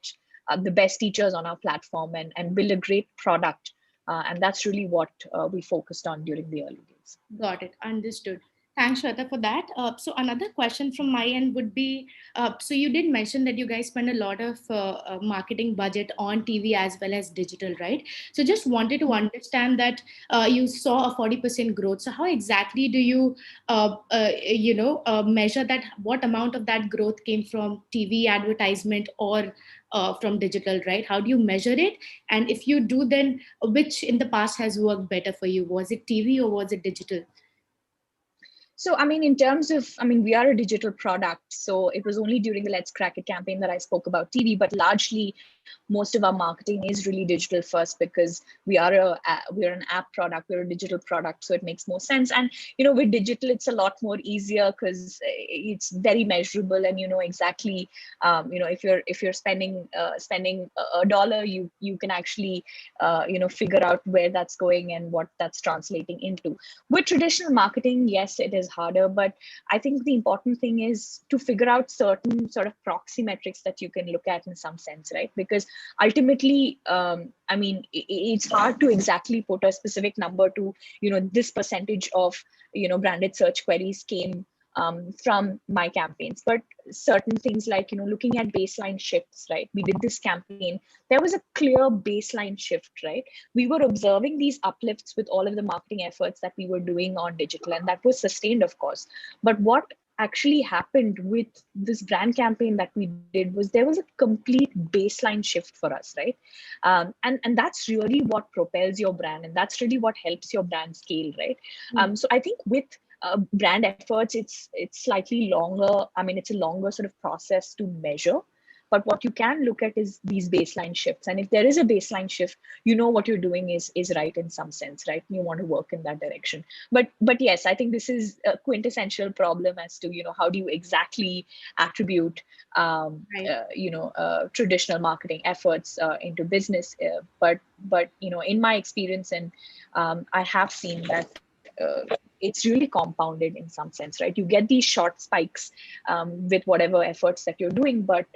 the best teachers on our platform and build a great product. And that's really what we focused on during the early days. Got it. Understood. Thanks, Shweta, for that. So another question from my end would be, so you did mention that you guys spend a lot of marketing budget on TV as well as digital, right? So just wanted to understand that you saw a 40% growth. So how exactly do you, measure that? What amount of that growth came from TV advertisement or from digital, right? How do you measure it? And if you do, then which in the past has worked better for you? Was it TV or was it digital? So, I mean, in terms of, we are a digital product. So it was only during the Let's Crack It campaign that I spoke about TV, but largely most of our marketing is really digital first because we're an app product, we're a digital product. So it makes more sense. And, with digital, it's a lot more easier because it's very measurable and you know exactly, if you're spending $1, you can actually, figure out where that's going and what that's translating into. With traditional marketing, yes, it is harder, but I think the important thing is to figure out certain sort of proxy metrics that you can look at in some sense, right? Because ultimately, it's hard to exactly put a specific number to, this percentage of, branded search queries came from my campaigns, but certain things like, looking at baseline shifts, right? We did this campaign, there was a clear baseline shift, right? We were observing these uplifts with all of the marketing efforts that we were doing on digital, and that was sustained, of course. But what actually happened with this brand campaign that we did was there was a complete baseline shift for us, right? And that's really what propels your brand, and that's really what helps your brand scale, right? So I think with brand efforts, it's slightly longer. It's a longer sort of process to measure. But what you can look at is these baseline shifts. And if there is a baseline shift, what you're doing is right in some sense, right? You want to work in that direction. But yes, I think this is a quintessential problem as to, how do you exactly attribute, traditional marketing efforts into business. But in my experience, and I have seen that it's really compounded in some sense, right? You get these short spikes with whatever efforts that you're doing, but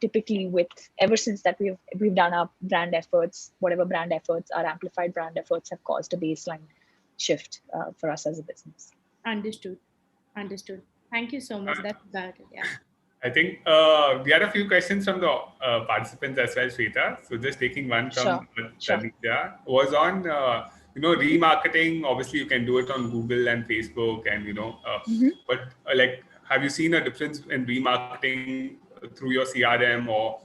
typically ever since that we've done our brand efforts, whatever brand efforts, our amplified brand efforts have caused a baseline shift for us as a business. Understood. Thank you so much. That's about it. Yeah. I think we had a few questions from the participants as well, Shweta. So just taking one from Tanisha was on, remarketing. Obviously, you can do it on Google and Facebook, and but have you seen a difference in remarketing through your CRM or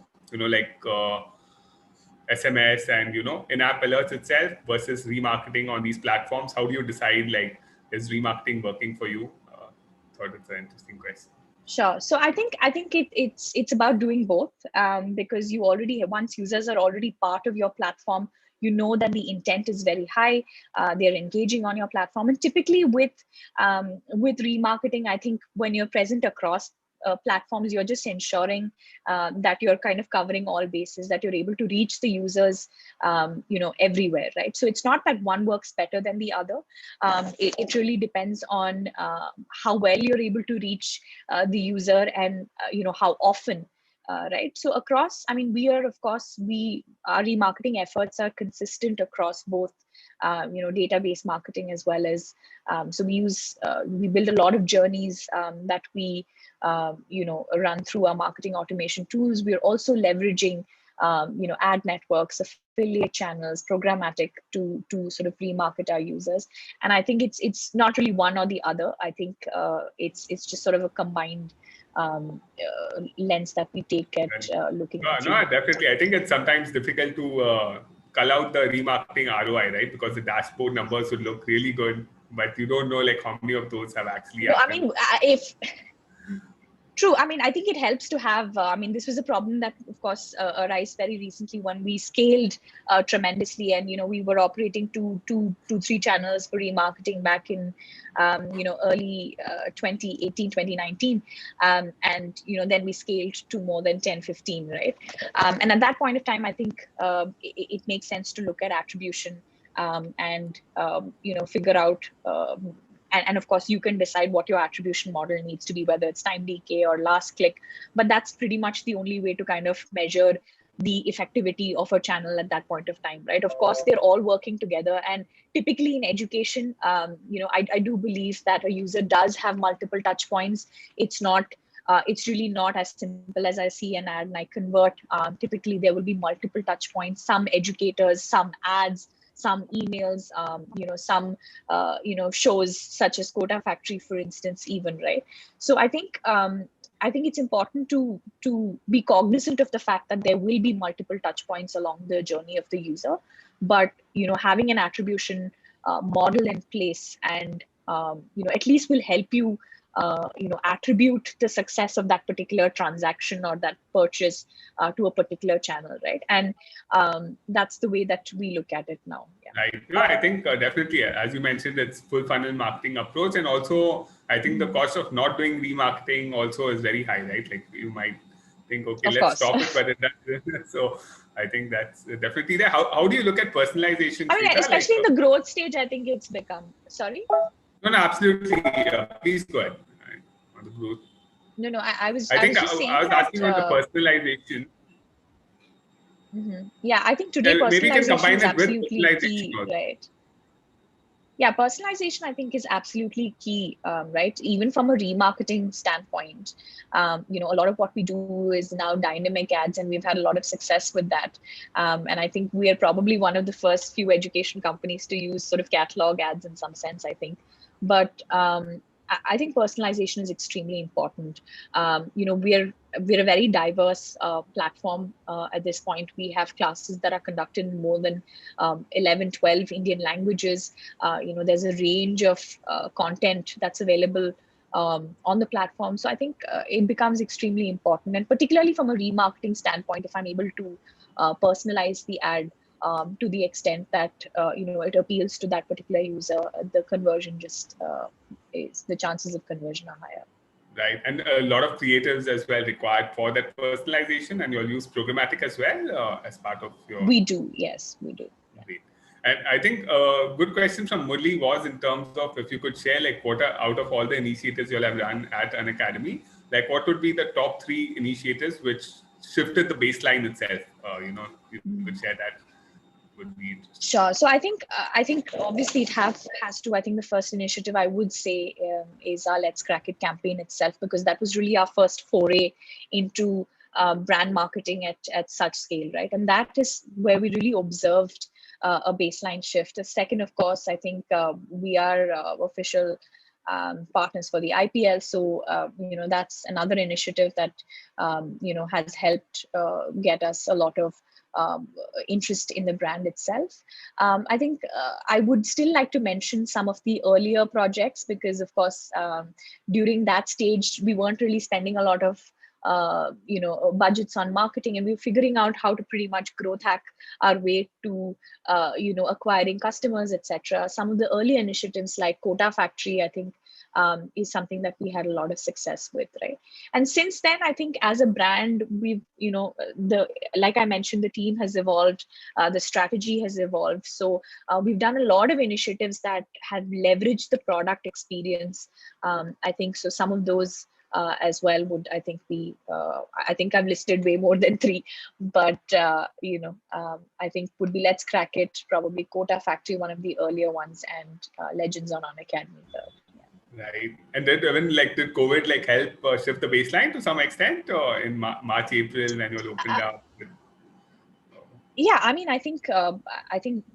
SMS and in-app alerts itself versus remarketing on these platforms? How do you decide is remarketing working for you? Thought it's an interesting question. Sure. So I think it's about doing both because once users are already part of your platform, that the intent is very high. They're engaging on your platform, and typically with remarketing, I think when you're present across platforms, you're just ensuring that you're kind of covering all bases, that you're able to reach the users, everywhere, right? So it's not that one works better than the other. It really depends on how well you're able to reach the user and, how often. Right. So across, our remarketing efforts are consistent across both, database marketing as well as, so we build a lot of journeys that we, run through our marketing automation tools. We're also leveraging, ad networks, affiliate channels, programmatic to sort of remarket our users. And I think it's not really one or the other. I think it's just sort of a combined lens that we take at looking at. No, definitely. I think it's sometimes difficult to cull out the remarketing ROI, right? Because the dashboard numbers would look really good, but you don't know how many of those have actually happened. True. I think it helps to have, this was a problem that, of course, arose very recently when we scaled tremendously, and, we were operating two, 3 channels for remarketing back in, early 2018, 2019. And, then we scaled to more than 10, 15, right? And at that point of time, I think it makes sense to look at attribution and, figure out and of course you can decide what your attribution model needs to be, whether it's time decay or last click, but that's pretty much the only way to kind of measure the effectivity of a channel at that point of time, right? Of course, they're all working together, and typically in education, I do believe that a user does have multiple touch points. It's really not as simple as I see an ad and I convert. Typically, there will be multiple touch points, some educators, some ads, some emails, some shows such as Quota Factory, for instance, even, right? So I think it's important to be cognizant of the fact that there will be multiple touch points along the journey of the user, but having an attribution model in place and at least will help you attribute the success of that particular transaction or that purchase to a particular channel, right? And that's the way that we look at it now. Yeah. Right. No, I think definitely, as you mentioned, it's full funnel marketing approach, and also I think the cost of not doing remarketing also is very high, right? Like you might think, okay, let's stop it, but so I think that's definitely there. How do you look at personalization? I mean, Shweta? especially in the growth stage, I think it's become. Sorry. No, absolutely. Please go ahead. On the growth. No, I was. I think was I was asking about the personalization. Mm-hmm. Yeah, I think today maybe you can personalization combine is it with absolutely key, personalization, right? Yeah, personalization I think is absolutely key, right? Even from a remarketing standpoint, a lot of what we do is now dynamic ads, and we've had a lot of success with that. And I think we are probably one of the first few education companies to use sort of catalog ads in some sense, I think. But I think personalization is extremely important. We're a very diverse platform at this point. We have classes that are conducted in more than 11, 12 Indian languages. There's a range of content that's available on the platform. So I think it becomes extremely important, and particularly from a remarketing standpoint, if I'm able to personalize the ad to the extent that it appeals to that particular user, the conversion just the chances of conversion are higher. Right, and a lot of creatives as well required for that personalization, and you'll use programmatic as well as part of your. We do, yes, we do. Great. And I think a good question from Murli was in terms of if you could share like what are, out of all the initiatives you'll have run at Unacademy, like what would be the top 3 initiatives which shifted the baseline itself? You could share that. Would be interesting. Sure. So I think obviously it has to. I think the first initiative I would say is our Let's Crack It campaign itself, because that was really our first foray into brand marketing at such scale, right? And that is where we really observed a baseline shift. The second, of course, I think we are official partners for the IPL, so that's another initiative that has helped get us a lot of interest in the brand itself. I think I would still like to mention some of the earlier projects, because of course during that stage we weren't really spending a lot of budgets on marketing, and we were figuring out how to pretty much growth hack our way to acquiring customers, etc. Some of the early initiatives like Quota Factory, I think is something that we had a lot of success with, right? And since then, I think as a brand, we've, like I mentioned, the team has evolved, the strategy has evolved. So we've done a lot of initiatives that have leveraged the product experience. I think so. Some of those as well would, I think, be. I think I've listed way more than 3, but I think would be Let's Crack It, probably Quota Factory, one of the earlier ones, and Legends on Unacademy, third. Right. And then did COVID help shift the baseline to some extent, or in March, April when you opened up? Yeah, I mean, I think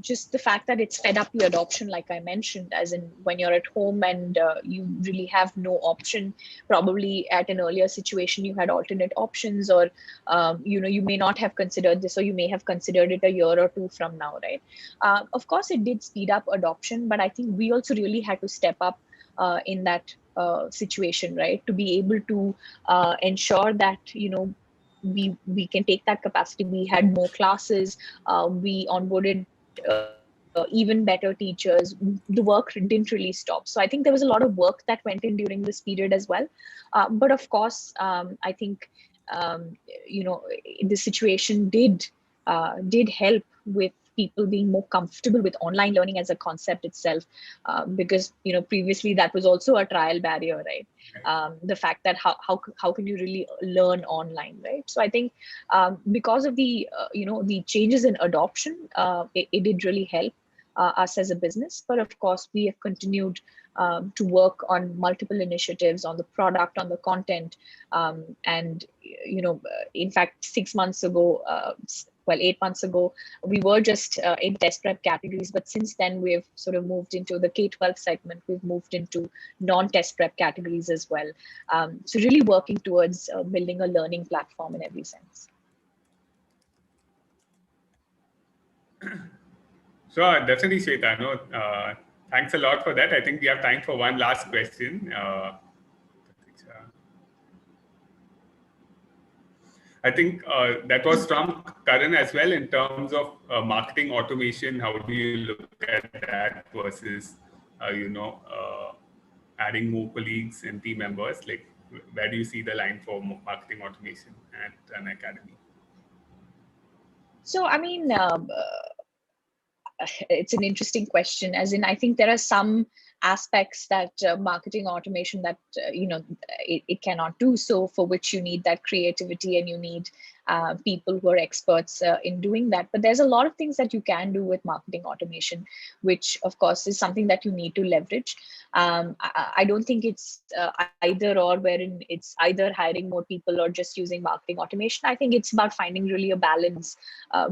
just the fact that it's sped up the adoption, like I mentioned, as in when you're at home and you really have no option, probably at an earlier situation, you had alternate options, or, you may not have considered this, or you may have considered it a year or 2 from now, right? Of course, it did speed up adoption, but I think we also really had to step up in that situation, right? To be able to ensure that, we can take that capacity. We had more classes, we onboarded even better teachers. The work didn't really stop. So I think there was a lot of work that went in during this period as well. But of course, I think, the situation did help with people being more comfortable with online learning as a concept itself, because previously that was also a trial barrier, right? The fact that how can you really learn online, right? So I think because of the the changes in adoption, it did really help us as a business. But of course, we have continued to work on multiple initiatives on the product, on the content, and in fact 6 months ago, 8 months ago, we were just in test prep categories, but since then we've sort of moved into the K-12 segment. We've moved into non-test prep categories as well. So really working towards building a learning platform in every sense. Sure, definitely, Shweta. No, thanks a lot for that. I think we have time for one last question. I think that was from Karan as well in terms of marketing automation. How do you look at that versus, adding more colleagues and team members? Like, where do you see the line for marketing automation at Unacademy? So, I mean, it's an interesting question. As in, I think there are some aspects that marketing automation that it cannot do so, for which you need that creativity and you need people who are experts in doing that. But there's a lot of things that you can do with marketing automation, which of course is something that you need to leverage. I don't think it's either or, wherein it's either hiring more people or just using marketing automation. I think it's about finding really a balance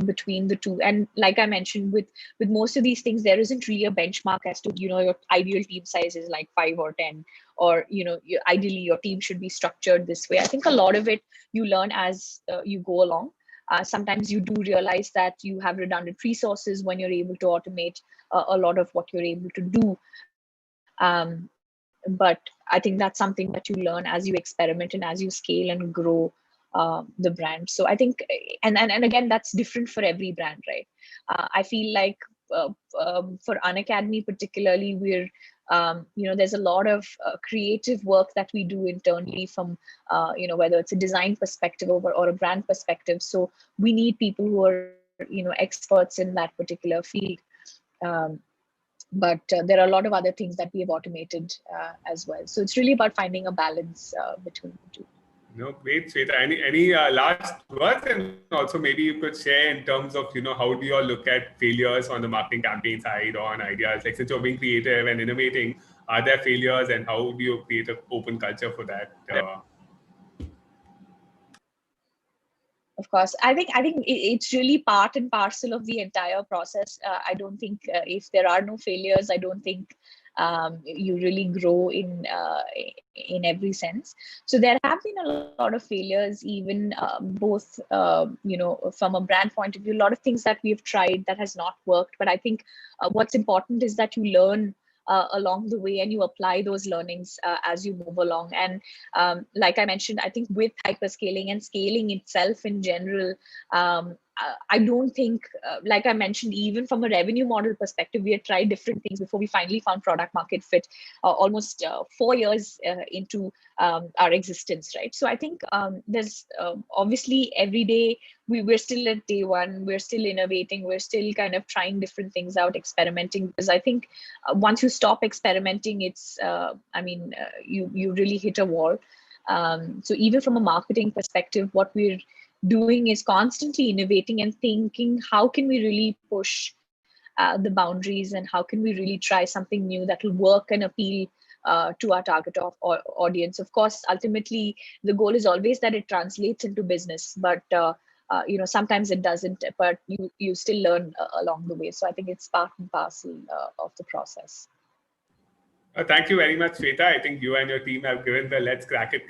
between the two. And like I mentioned, with most of these things, there isn't really a benchmark as to your ideal team size is like 5 or 10, or ideally your team should be structured this way. I think a lot of it you learn as you go along. Sometimes you do realize that you have redundant resources when you're able to automate a lot of what you're able to do. But I think that's something that you learn as you experiment and as you scale and grow the brand. So I think, and again, that's different for every brand, right? I feel like for Unacademy particularly, we're there's a lot of creative work that we do internally from whether it's a design perspective or a brand perspective. So we need people who are experts in that particular field. But there are a lot of other things that we have automated as well. So it's really about finding a balance between the two. No, great, Shweta. Any last words, and also maybe you could share in terms of how do you all look at failures on the marketing campaign side or on ideas? Like, since you're being creative and innovating, are there failures, and how do you create an open culture for that? Of course, I think it's really part and parcel of the entire process. I don't think if there are no failures, I don't think you really grow in every sense. So there have been a lot of failures, even both from a brand point of view. A lot of things that we've tried that has not worked. But I think what's important is that you learn along the way and you apply those learnings as you move along. And like I mentioned, I think with hyperscaling and scaling itself in general, I don't think, like I mentioned, even from a revenue model perspective, we had tried different things before we finally found product market fit almost 4 years into our existence, right? So I think there's obviously every day we're still at day one, we're still innovating, we're still kind of trying different things out, experimenting, because I think once you stop experimenting, it's, you really hit a wall. So even from a marketing perspective, what we're doing is constantly innovating and thinking, how can we really push the boundaries, and how can we really try something new that will work and appeal to our target audience. Of course, ultimately, the goal is always that it translates into business, but sometimes it doesn't, but you still learn along the way. So I think it's part and parcel of the process. Thank you very much, Shweta. I think you and your team have given the Let's Crack It,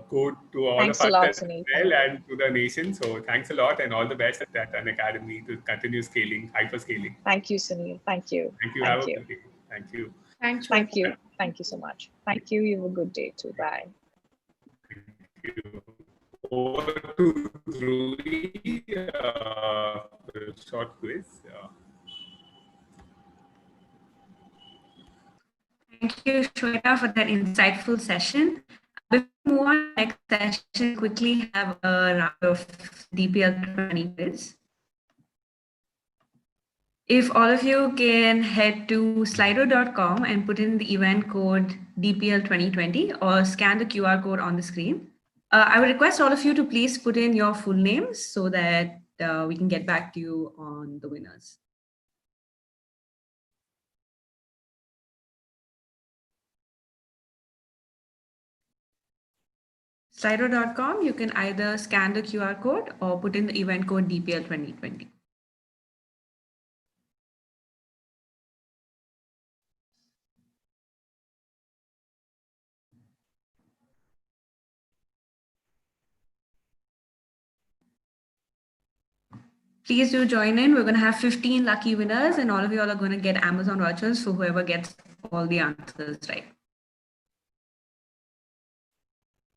code to all Thanks of us a lot, as Sunil. well, and to the nation. So thanks a lot, and all the best at Unacademy to continue scaling, hyperscaling. Thank you, Sunil. Thank you. Thank you. Have a good day. Thank you. Thanks. Thank you. Thank you so much. Thank you. You have a good day too. Bye. Thank you. Over to Dhruvi for a short quiz. Thank you, Shweta, for that insightful session. Before we move on to the next session, quickly have a round of DPL 20 quiz. If all of you can head to slido.com and put in the event code DPL 2020 or scan the QR code on the screen. I would request all of you to please put in your full names so that we can get back to you on the winners. Slido.com, you can either scan the QR code or put in the event code DPL 2020. Please do join in. We're going to have 15 lucky winners and all of you all are going to get Amazon vouchers for whoever gets all the answers right.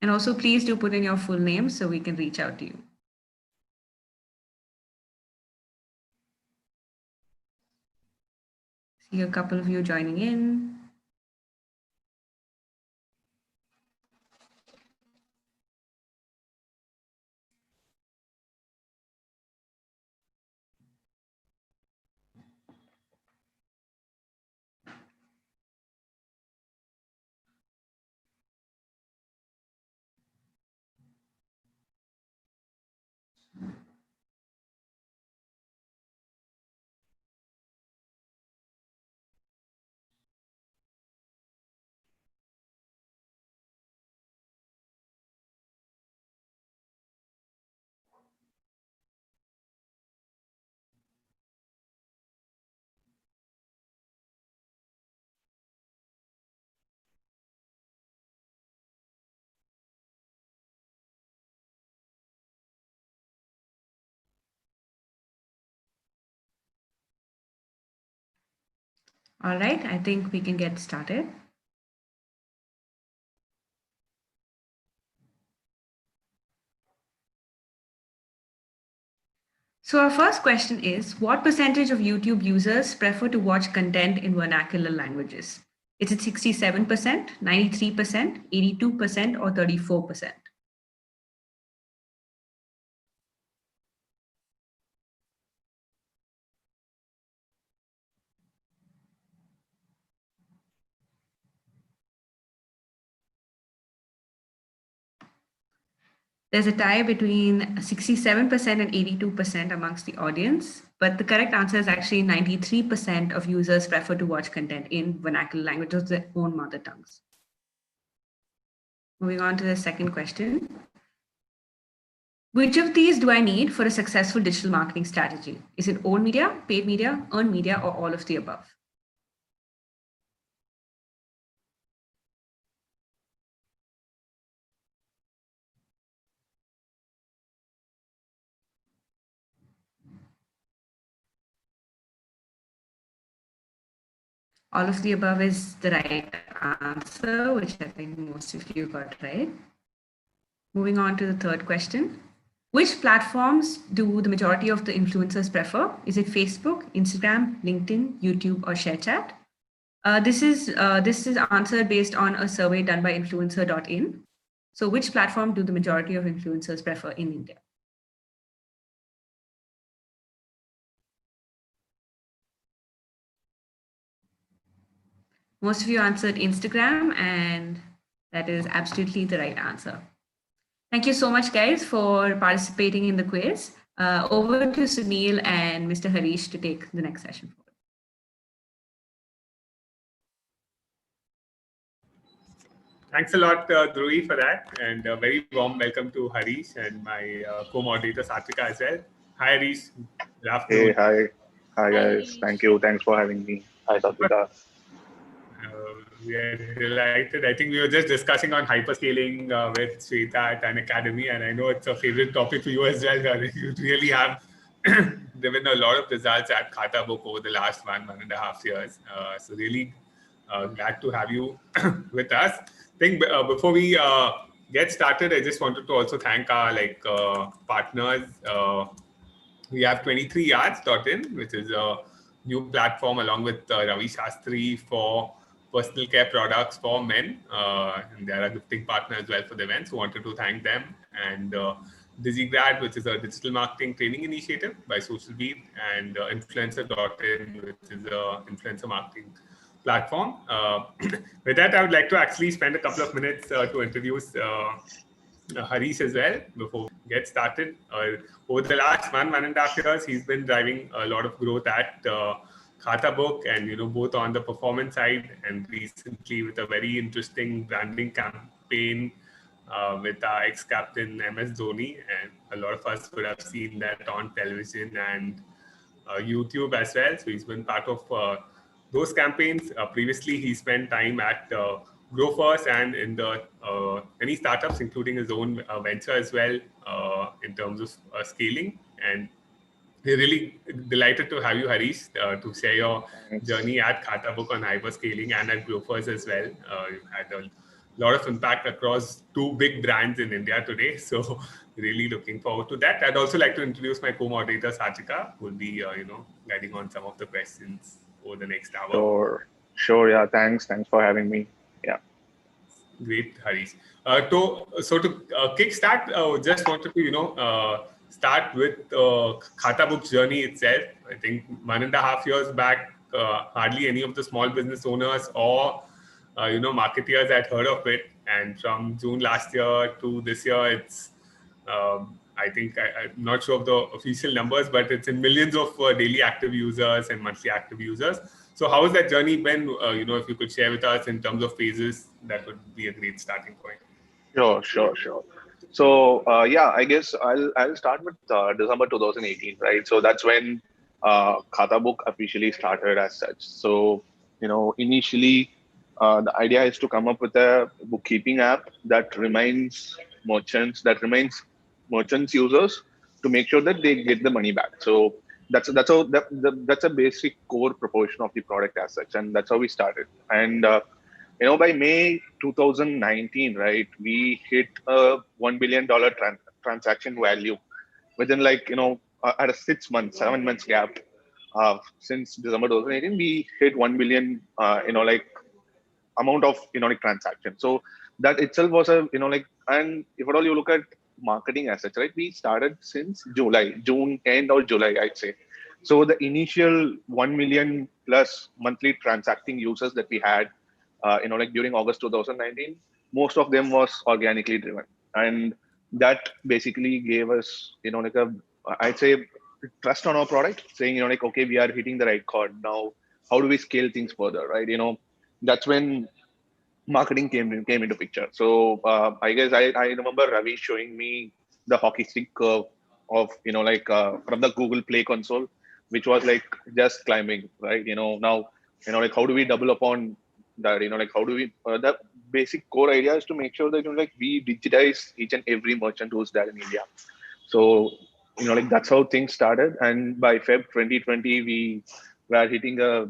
And also please do put in your full name so we can reach out to you. See a couple of you joining in. All right, I think we can get started. So our first question is, what percentage of YouTube users prefer to watch content in vernacular languages? Is it 67%, 93%, 82%, or 34%? There's a tie between 67% and 82% amongst the audience, but the correct answer is actually 93% of users prefer to watch content in vernacular languages, their own mother tongues. Moving on to the second question. Which of these do I need for a successful digital marketing strategy? Is it owned media, paid media, earned media, or all of the above? All of the above is the right answer, which I think most of you got right. Moving on to the third question. Which platforms do the majority of the influencers prefer? Is it Facebook, Instagram, LinkedIn, YouTube, or ShareChat? This is answered based on a survey done by influencer.in. So which platform do the majority of influencers prefer in India? Most of you answered Instagram, and that is absolutely the right answer. Thank you so much, guys, for participating in the quiz. Over to Sunil and Mr. Harish to take the next session forward. Thanks a lot, Dhruvi, for that. And a very warm welcome to Harish and my co-moderator, Satvika, as well. Hi, Harish. Good afternoon. Hey, hi guys. Thank you. Thanks for having me. Hi, Satvika. We are delighted. I think we were just discussing on hyperscaling with Shweta at Unacademy, and I know it's a favorite topic for you as well. You really have given a lot of results at Khatabook over the last 1.5 years. So really glad to have you with us. I think before we get started, I just wanted to also thank our partners. We have 23yards.in, which is a new platform along with Ravi Shastri for personal care products for men. And they are a gifting partner as well for the event. So wanted to thank them. And DigiGrad, which is a digital marketing training initiative by Social Beat, and Influencer.in, which is an influencer marketing platform. With that, I would like to actually spend a couple of minutes to introduce Harish as well before we get started. Over the last 1.5 years, he's been driving a lot of growth at Khatabook, and both on the performance side and recently with a very interesting branding campaign with our ex-captain MS Dhoni, and a lot of us would have seen that on television and YouTube as well. So he's been part of those campaigns. Previously, he spent time at GrowFirst and in the many startups, including his own venture as well, in terms of scaling. And we're really delighted to have you, Harish, to share your journey at Khatabook on hyperscaling and at GrowFirst as well. You've had a lot of impact across 2 big brands in India today. So really looking forward to that. I'd also like to introduce my co-moderator, Sachika, who will be, guiding on some of the questions over the next hour. Sure. Yeah. Thanks for having me. Yeah. Great, Harish. To kickstart, just wanted to, start with Khatabook's journey itself. I think 1.5 years back, hardly any of the small business owners or marketeers had heard of it. And from June last year to this year, it's I think I'm not sure of the official numbers, but it's in millions of daily active users and monthly active users. So how has that journey been? If you could share with us in terms of phases, that would be a great starting point. Sure. So I guess I'll start with December 2018, right? So that's when Khatabook officially started as such. So initially the idea is to come up with a bookkeeping app that remains merchants users to make sure that they get the money back. So that's a basic core proportion of the product as such, and that's how we started. And by May 2019, right, we hit a $1 billion transaction value within at a 7 months gap. Since December 2018, we hit 1 billion, amount of transaction. So that itself was a and if at all you look at marketing assets, right, we started since June end or July, I'd say. So the initial 1 million plus monthly transacting users that we had during August 2019, most of them was organically driven, and that basically gave us I'd say trust on our product, saying okay, we are hitting the right chord. Now how do we scale things further, right? That's when marketing came into picture. So I guess I remember Ravi showing me the hockey stick curve of from the Google Play console, which was just climbing, right? Now how do we double upon that? How do we the basic core idea is to make sure that we digitize each and every merchant who's there in India. So that's how things started, and by Feb 2020 we were hitting a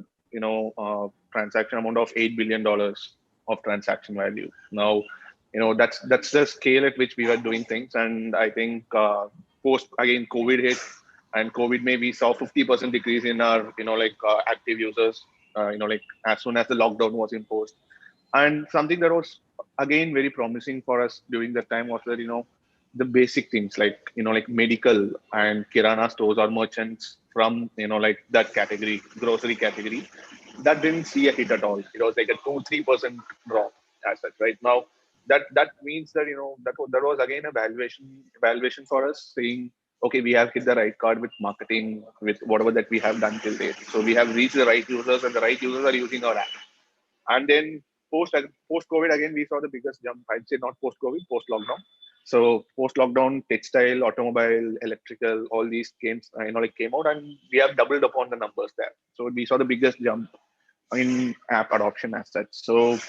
transaction amount of $8 billion of transaction value. Now that's the scale at which we were doing things. And I think post again COVID hit, and COVID we saw 50% decrease in our active users as soon as the lockdown was imposed. And something that was again very promising for us during that time was that the basic things like medical and kirana stores or merchants from that category, grocery category, that didn't see a hit at all. It was like a 2-3% drop as such. Right now, that means that that was again a valuation for us, saying okay, we have hit the right chord with marketing, with whatever that we have done till date. So we have reached the right users, and the right users are using our app. And then post COVID again, we saw the biggest jump. I'd say not post COVID, post lockdown. So post lockdown, textile, automobile, electrical, all these came out, and we have doubled upon the numbers there. So we saw the biggest jump in app adoption as such. So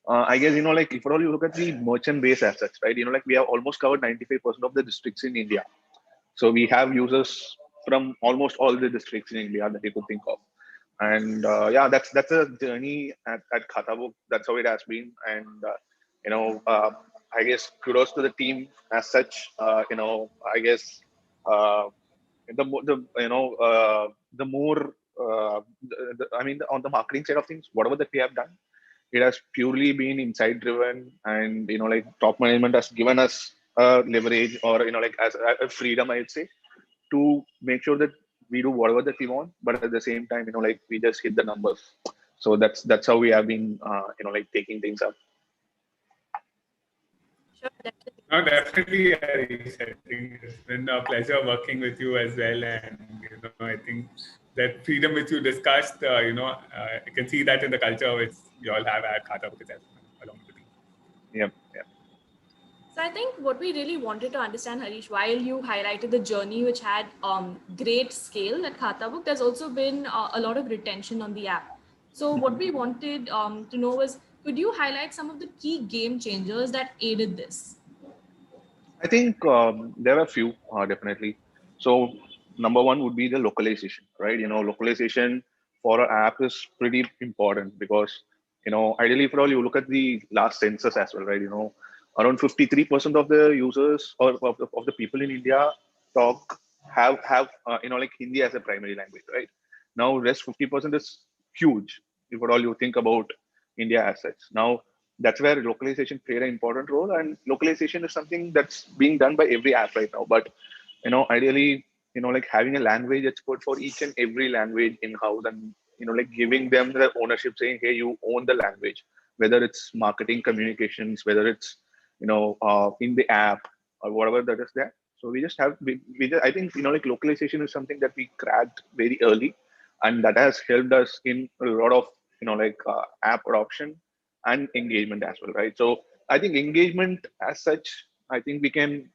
I guess if at all you look at the merchant base as such, right? We have almost covered 95% of the districts in India. So we have users from almost all the districts in India that you could think of. And that's a journey at Khatabook. That's how it has been. And I guess kudos to the team as such. I guess on the marketing side of things, whatever that we have done, it has purely been insight driven, and top management has given us leverage or like as a freedom, I'd say, to make sure that we do whatever that we want, but at the same time, like we just hit the numbers. So that's how we have been like taking things up. Sure, definitely. No, definitely, Harish. I think it's been a pleasure working with you as well. And, I think that freedom which you discussed, I can see that in the culture which you all have at Khatabook itself, along with the team. Yeah, yeah. So I think what we really wanted to understand, Harish, while you highlighted the journey which had great scale at Khatabook, there's also been a lot of retention on the app. So what we wanted to know was, could you highlight some of the key game changers that aided this? I think there are a few, definitely. So number one would be the localization, right? Localization for an app is pretty important because, ideally for all, you look at the last census as well, right? Around 53% of the users or of the people in India have like Hindi as a primary language, right? Now, rest 50% is huge if at all you think about India as such. Now, that's where localization played an important role, and localization is something that's being done by every app right now. But ideally, like having a language expert for each and every language in house, and like giving them the ownership, saying, hey, you own the language, whether it's marketing, communications, whether it's in the app or whatever that is there. So we just have we just, I think like localization is something that we cracked very early, and that has helped us in a lot of like app adoption and engagement as well, right? So I think engagement as such, I think we can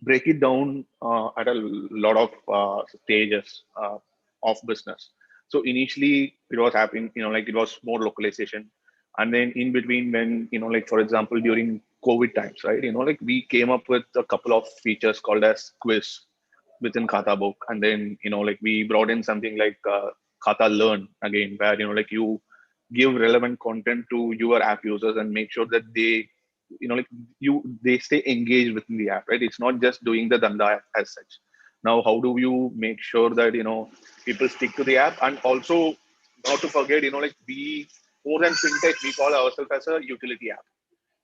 break it down at a lot of stages of business. So initially it was happening, like it was more localization. And then in between when, like for example, during COVID times, right? Like we came up with a couple of features called as quiz within Khatabook. And then, like we brought in something like Khata Learn again, where, like you give relevant content to your app users and make sure that like they stay engaged within the app, right? It's not just doing the danda as such. Now, how do you make sure that, people stick to the app? And also not to forget, like we, more than fintech, we call ourselves as a utility app,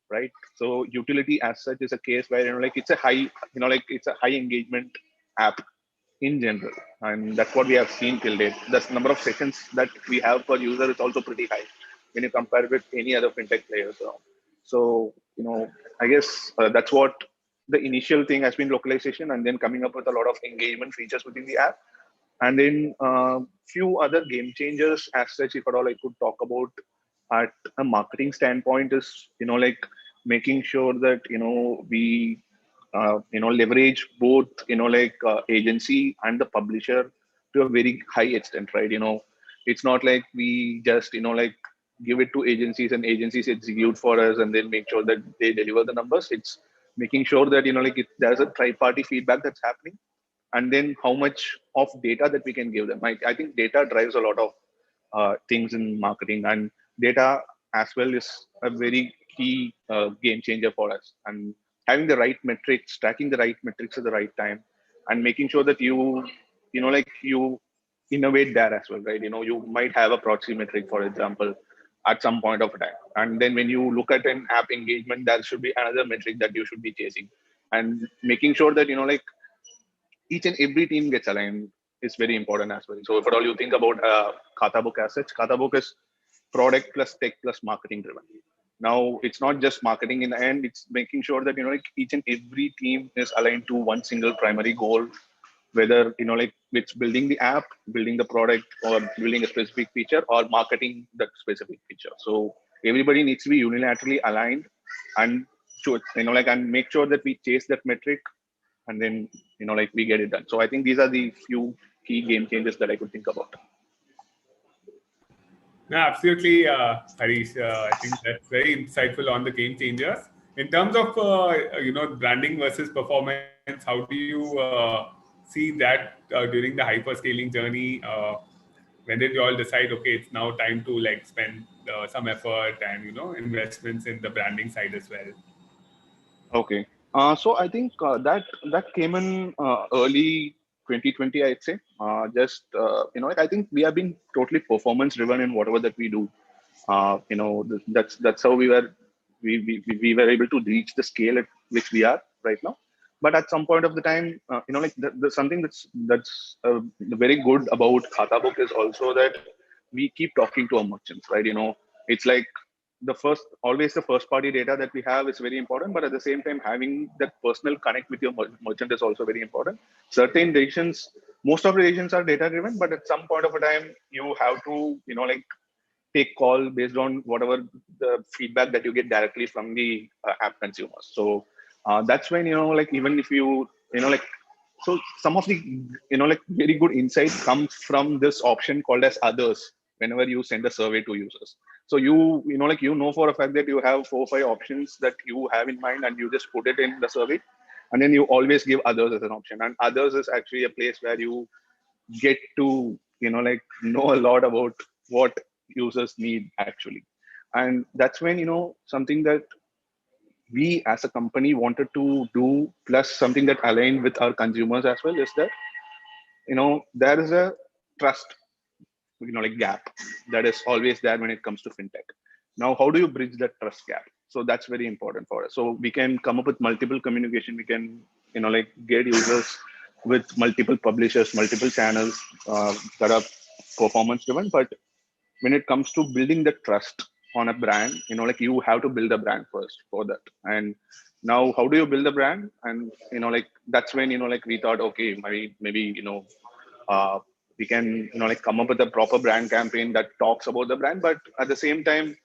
right? So utility as such is a case where, like it's a high, like it's a high engagement app in general. And that's what we have seen till date. The number of sessions that we have per user is also pretty high when you compare with any other fintech players around. So, I guess that's what the initial thing has been, localization, and then coming up with a lot of engagement features within the app. And then few other game changers as such, if at all I could talk about at a marketing standpoint, is, like making sure that, we leverage both, like agency and the publisher to a very high extent, right? It's not like we just, like give it to agencies and agencies execute for us and then make sure that they deliver the numbers. It's making sure that, like there's a tri-party feedback that's happening, and then how much of data that we can give them. I think data drives a lot of things in marketing, and data as well is a very key game changer for us. And having the right metrics, tracking the right metrics at the right time, and making sure that like you innovate there as well, right? You might have a proxy metric, for example, at some point of time, and then when you look at an app engagement, there should be another metric that you should be chasing, and making sure that like each and every team gets aligned is very important as well. So if at all you think about Khatabook as such, Khatabook is product plus tech plus marketing driven. Now it's not just marketing in the end; it's making sure that like each and every team is aligned to one single primary goal, whether like it's building the app, building the product, or building a specific feature, or marketing that specific feature. So everybody needs to be unilaterally aligned, and like and make sure that we chase that metric, and then like we get it done. So I think these are the few key game changes that I could think about. No, absolutely, Harish. I think that's very insightful on the game changers. In terms of branding versus performance, how do you see that during the hyperscaling journey? When did you all decide, okay, it's now time to like spend some effort and investments in the branding side as well? Okay. So I think that came in early 2020, I'd say. I think we have been totally performance driven in whatever that we do. That's how we were able to reach the scale at which we are. right now. But at some point of the time, like the something that's very good about Khatabook is also that we keep talking to our merchants, right? It's like always the first party data that we have is very important, but at the same time, having that personal connect with your merchant is also very important. Certain decisions, most of the decisions are data driven, but at some point of a time, you have to, like take call based on whatever the feedback that you get directly from the app consumers. So that's when, like even if like, so some of the, like very good insights comes from this option called as others whenever you send a survey to users. So like, for a fact that you have 4 or 5 options that you have in mind and you just put it in the survey. And then you always give others as an option. And others is actually a place where you get to, like know a lot about what users need actually. And that's when, something that we as a company wanted to do, plus something that aligned with our consumers as well, is that, there is a trust, like gap that is always there when it comes to fintech. Now, how do you bridge that trust gap? So that's very important for us. So we can come up with multiple communication. We can, like get users with multiple publishers, multiple channels that are performance driven. But when it comes to building the trust on a brand, like you have to build a brand first for that. And now, how do you build a brand? And like that's when, like we thought, okay, maybe uh, we can, like come up with a proper brand campaign that talks about the brand, but at the same time,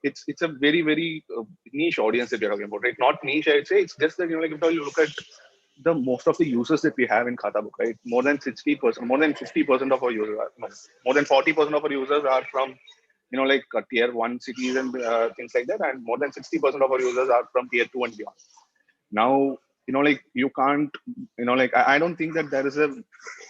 it's a very, very niche audience that you're talking about, right? Not niche, I'd say. It's just that, like if you look at the most of the users that we have in Khatabook, right? More than 60%, more than 50% of our users more than 40% of our users are from, like tier 1 cities and things like that. And more than 60% of our users are from tier 2 and beyond. Now, like you can't, like I don't think that there is a,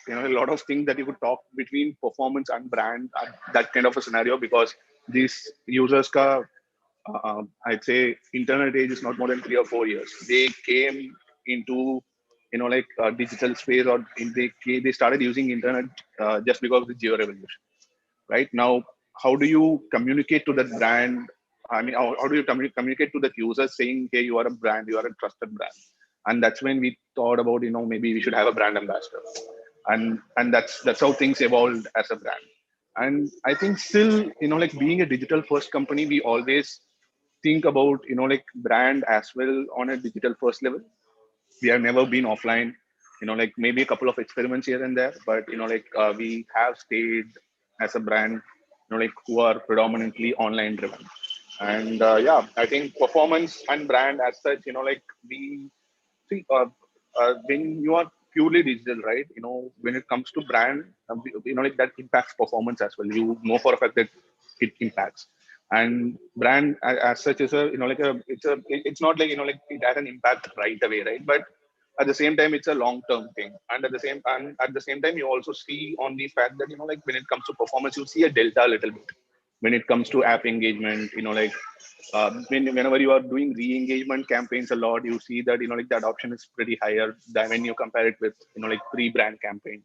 a lot of things that you could talk between performance and brand, that kind of a scenario, because these users I'd say internet age is not more than 3 or 4 years. They came into, like digital space, or they started using internet just because of the geo revolution. Right now, how do you communicate to that brand? I mean, how do you communicate to that user saying, hey, you are a brand, you are a trusted brand? And that's when we thought about, maybe we should have a brand ambassador. And that's how things evolved as a brand. And I think still, like being a digital first company, we always think about, like brand as well on a digital first level. We have never been offline, like maybe a couple of experiments here and there, but like we have stayed as a brand, like who are predominantly online driven. And yeah, I think performance and brand as such, like we see, when you are purely digital, right? When it comes to brand, like that impacts performance as well. You know for a fact that it impacts. And brand as such is a, like it's not like, like it has an impact right away, right? But at the same time, it's a long-term thing. And at the same time, you also see on the fact that, like when it comes to performance, you see a delta a little bit. When it comes to app engagement, like whenever you are doing re-engagement campaigns a lot, you see that, like that option is pretty higher than when you compare it with, like pre-brand campaign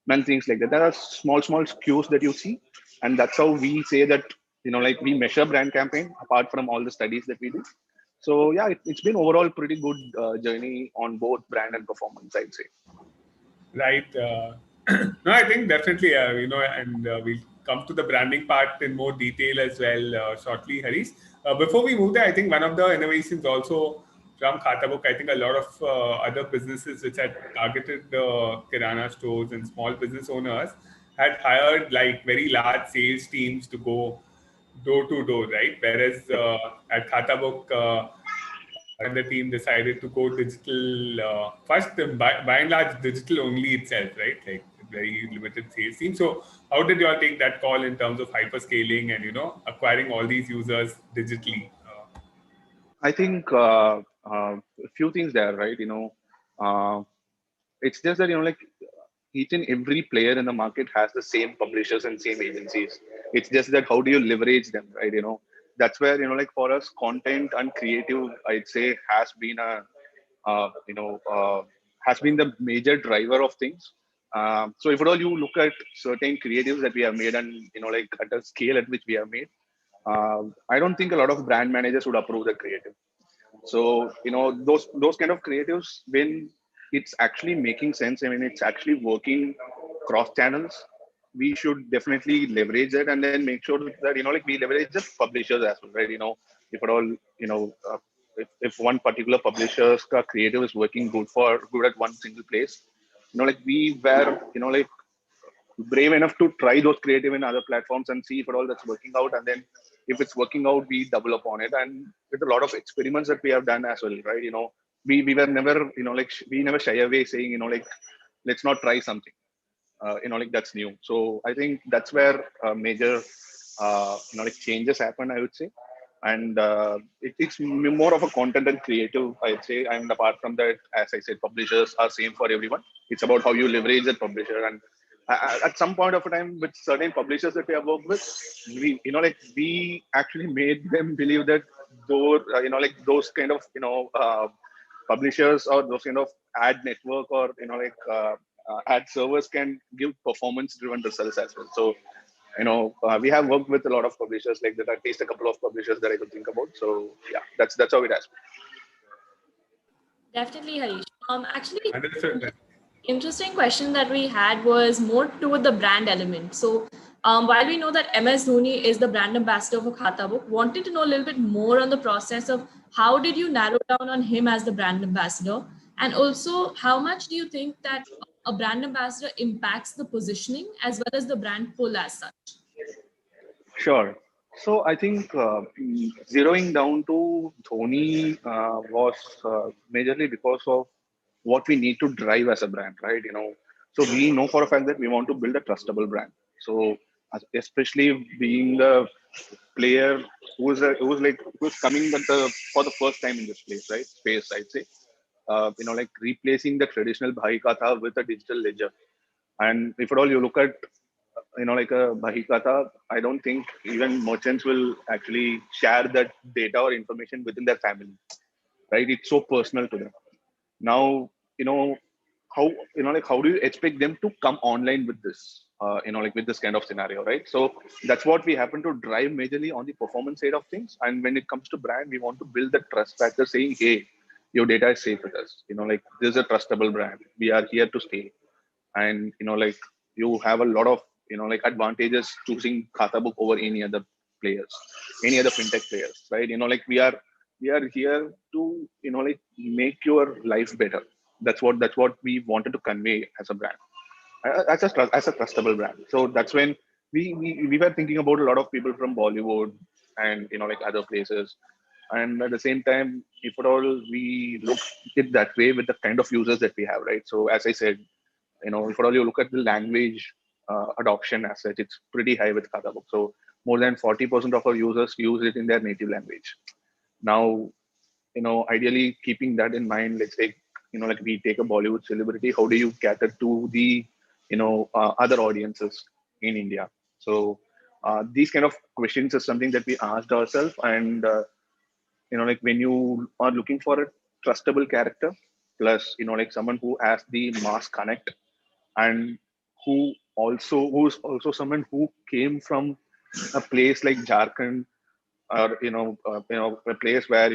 and things like that. There are small cues that you see. And that's how we say that, like we measure brand campaign apart from all the studies that we do. So yeah, it's been overall pretty good journey on both brand and performance, I'd say. Right. No, I think definitely, and we'll come to the branding part in more detail as well shortly, Harish. Before we move there, I think one of the innovations also from Khatabook, I think a lot of other businesses which had targeted the Kirana stores and small business owners had hired like very large sales teams to go door to door, right? Whereas at Khatabook, and the team decided to go digital first, by and large, digital only itself, right? Like very limited sales team. So how did you all take that call in terms of hyperscaling and, acquiring all these users digitally? I think a few things there, right? Uh, it's just that, like each and every player in the market has the same publishers and same agencies. It's just that how do you leverage them, right? That's where, like for us, content and creative, I'd say, has been has been the major driver of things. So if at all you look at certain creatives that we have made, and like at a scale at which we have made, I don't think a lot of brand managers would approve the creative. So those kind of creatives, when it's actually making sense, I mean it's actually working cross channels, we should definitely leverage it, and then make sure that like we leverage the publishers as well, right? If at all, if one particular publisher's creative is working good at one single place, like we were like brave enough to try those creative in other platforms and see if at all that's working out, and then if it's working out, we double up on it. And with a lot of experiments that we have done as well, right? We were never like we never shy away saying like let's not try something like that's new. So I think that's where major like changes happen, I would say. And it's more of a content and creative, I'd say. And apart from that, as I said, publishers are same for everyone. It's about how you leverage that publisher. And at some point of a time, with certain publishers that we have worked with, we like we actually made them believe that those like those kind of publishers, or those kind of ad network, or ad servers can give performance driven results as well. So we have worked with a lot of publishers like that, at least a couple of publishers that I could think about. So yeah, that's how it has been. Definitely, Harish. Actually, Understood. interesting question that we had was more toward the brand element. So while we know that MS Dhoni is the brand ambassador for Khatabook, wanted to know a little bit more on the process of how did you narrow down on him as the brand ambassador? And also, how much do you think that a brand ambassador impacts the positioning as well as the brand pull as such? Sure. So I think zeroing down to Dhoni was majorly because of what we need to drive as a brand, right? So we know for a fact that we want to build a trustable brand. So especially being a player who's coming for the first time in this place, right? Space, I'd say. Like replacing the traditional Bhai Katha with a digital ledger. And if at all you look at like a Bahikata, I don't think even merchants will actually share that data or information within their family, right? It's so personal to them. Now, how like how do you expect them to come online with this, like with this kind of scenario, right? So that's what we happen to drive majorly on the performance side of things. And when it comes to brand, we want to build the trust factor, saying, hey, your data is safe with us. Like this is a trustable brand. We are here to stay. And like you have a lot of like advantages choosing Khatabook over any other players, any other fintech players, right? Like we are here to like make your life better. That's what we wanted to convey as a brand, as a trustable brand. So that's when we were thinking about a lot of people from Bollywood and like other places. And at the same time, if at all we look it that way with the kind of users that we have, right? So as I said, if at all you look at the language adoption as such, it's pretty high with Khatabook. So more than 40% of our users use it in their native language. Now, ideally keeping that in mind, let's say, like we take a Bollywood celebrity, how do you cater to the, other audiences in India? So these kind of questions is something that we asked ourselves. And, like when you are looking for a trustable character, plus, like someone who has the mass connect, and who's also someone who came from a place like Jharkhand, or a place where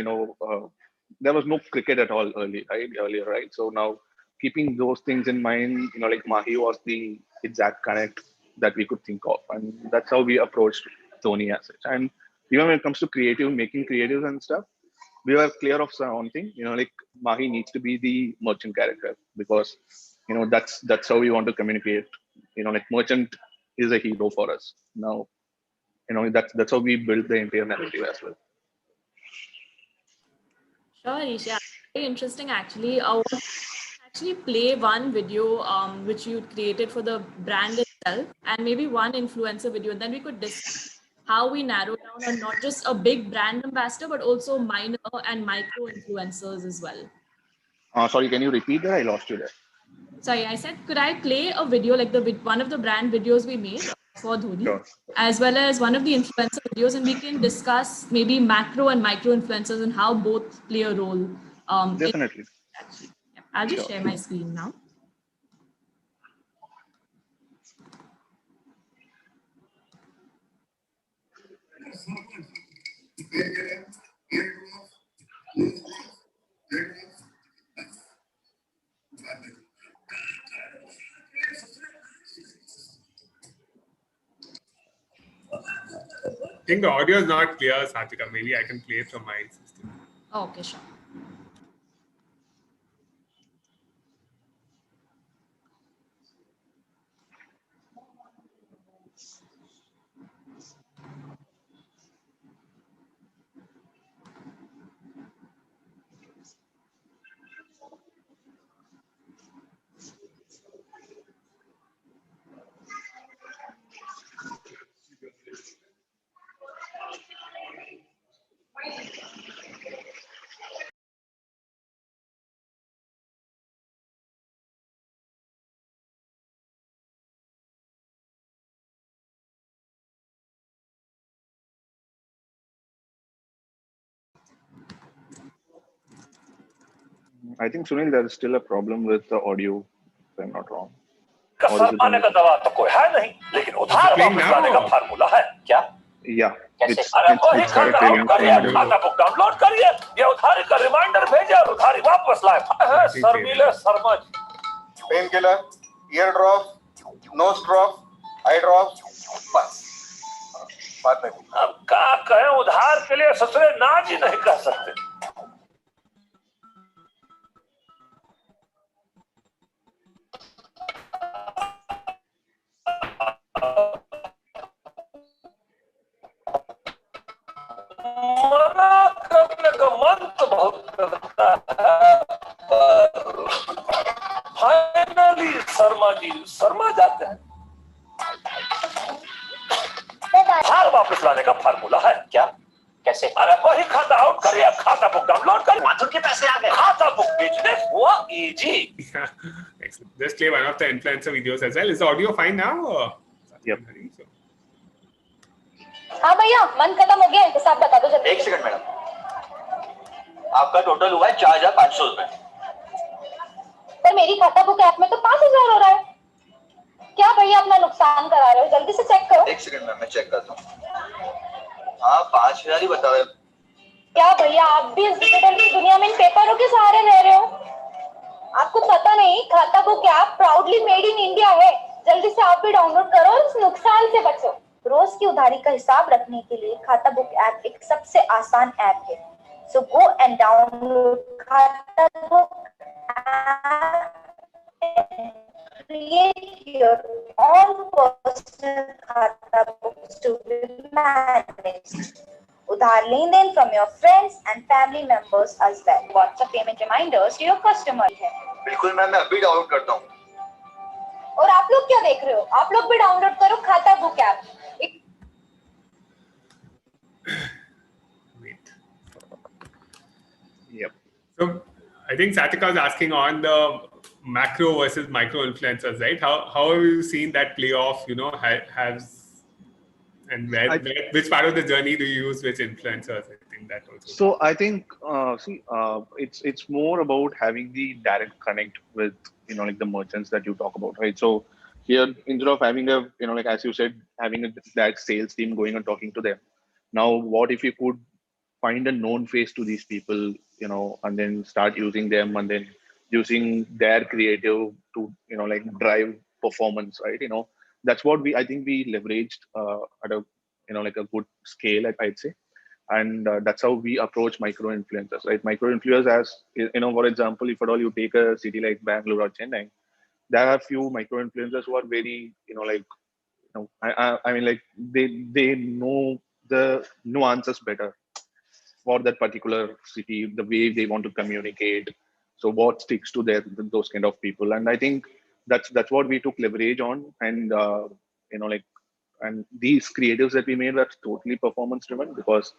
there was no cricket at all earlier, right? So now keeping those things in mind, like Mahi was the exact connect that we could think of, and that's how we approached Dhoni as such. And even when it comes to making creatives and stuff, we were clear of one thing, like Mahi needs to be the merchant character, because that's how we want to communicate. Like merchant is a hero for us now. That's how we build the entire narrative as well. Sure, Harish. Yeah, very interesting actually. I want to actually play one video which you created for the brand itself, and maybe one influencer video, and then we could discuss how we narrow down on not just a big brand ambassador, but also minor and micro influencers as well. Sorry, can you repeat that? I lost you there. Sorry, I said, could I play a video like one of the brand videos we made for Dhoni, Sure. as well as one of the influencer videos, and we can discuss maybe macro and micro influencers and how both play a role. Definitely. Yeah, I'll just Sure. share my screen now. think the audio is not clear, Satika. Maybe I can play it from my system. Okay, sure. I think Sunil, there is still a problem with the audio, if I'm not wrong. सरमाने का दवा तो कोई है नहीं, लेकिन उधार वापस लाने का फार्मूला है क्या? Yeah, अरे वही started खाता failing बुक करिए, from the- खाता बुक डाउनलोड करिए, ये उधारी का रिमाइंडर भेजे और उधारी वापस लाए। है शर्मीले Sharma ji. Painkiller, ear drop, nose drop, eye drop, बस बात नहीं। अब क्या कहें, उधार के लिए ससुरे ना जी नहीं कह सकते। मना करने का मन तो बहुत करता है, फाइनली शर्मा जाते हैं। उधार वापस लाने का फार्मूला है क्या? कैसे? अरे वही खाता आउट करिए, खाता बुक डाउनलोड करिए, माथुर के पैसे आ गए। खाता बुक बिजनेस हुआ easy. Excellent. Just play one of the influencer videos as well. Is the audio fine now? Yep. हाँ भैया, मन खत्म हो गया, हिसाब बता दो जल्दी। 1 सेकंड मैडम, आपका टोटल हुआ है 4,500 रुपए। पर मेरी खाता बुक ऐप में तो 5,000 हो रहा है। क्या भैया अपना नुकसान करा रहे हो? जल्दी से चेक करो। 1 सेकंड मैम, मैं चेक करता हूँ। हाँ 5,000 ही बता रहे। क्या भैया आप भी इस डिजिटल की दुनिया में इन पेपरों के सहारे रह रहे हो? आपको पता नहीं खाता book app proudly made in India है। जल्दी से आप भी डाउनलोड करो और इस नुकसान से बचो। रोज की उधारी का हिसाब रखने के लिए खाता बुक ऐप एक सबसे आसान ऐप है। सो गो एंड डाउनलोड खाता book app, create your own personal खाता books to be managed. उधार लेन-देन from your friends and family members as well. WhatsApp payment reminders to your customer है। बिल्कुल मैम, मैं अभी डाउनलोड करता हूँ। और आप लोग क्या देख रहे हो? आप लोग भी डाउनलोड करो खाता book app. Wait. Yep. So I think Satika was asking on the macro versus micro influencers, right? How have you seen that play off? You know, and which part of the journey do you use which influencers? I think that also. So I think it's more about having the direct connect with like the merchants that you talk about, right? So here, instead of having a like as you said, having that sales team going and talking to them, now what if you could find a known face to these people, and then start using them, and then using their creative to like drive performance, right? That's what I think we leveraged at a like a good scale, I'd say. And that's how we approach micro influencers, right? Micro influencers, as for example, if at all you take a city like Bangalore or Chennai, there are few micro influencers who are very I mean, like they know the nuances better for that particular city, the way they want to communicate. So what sticks to those kind of people, and I think that's what we took leverage on, and and these creatives that we made were totally performance driven because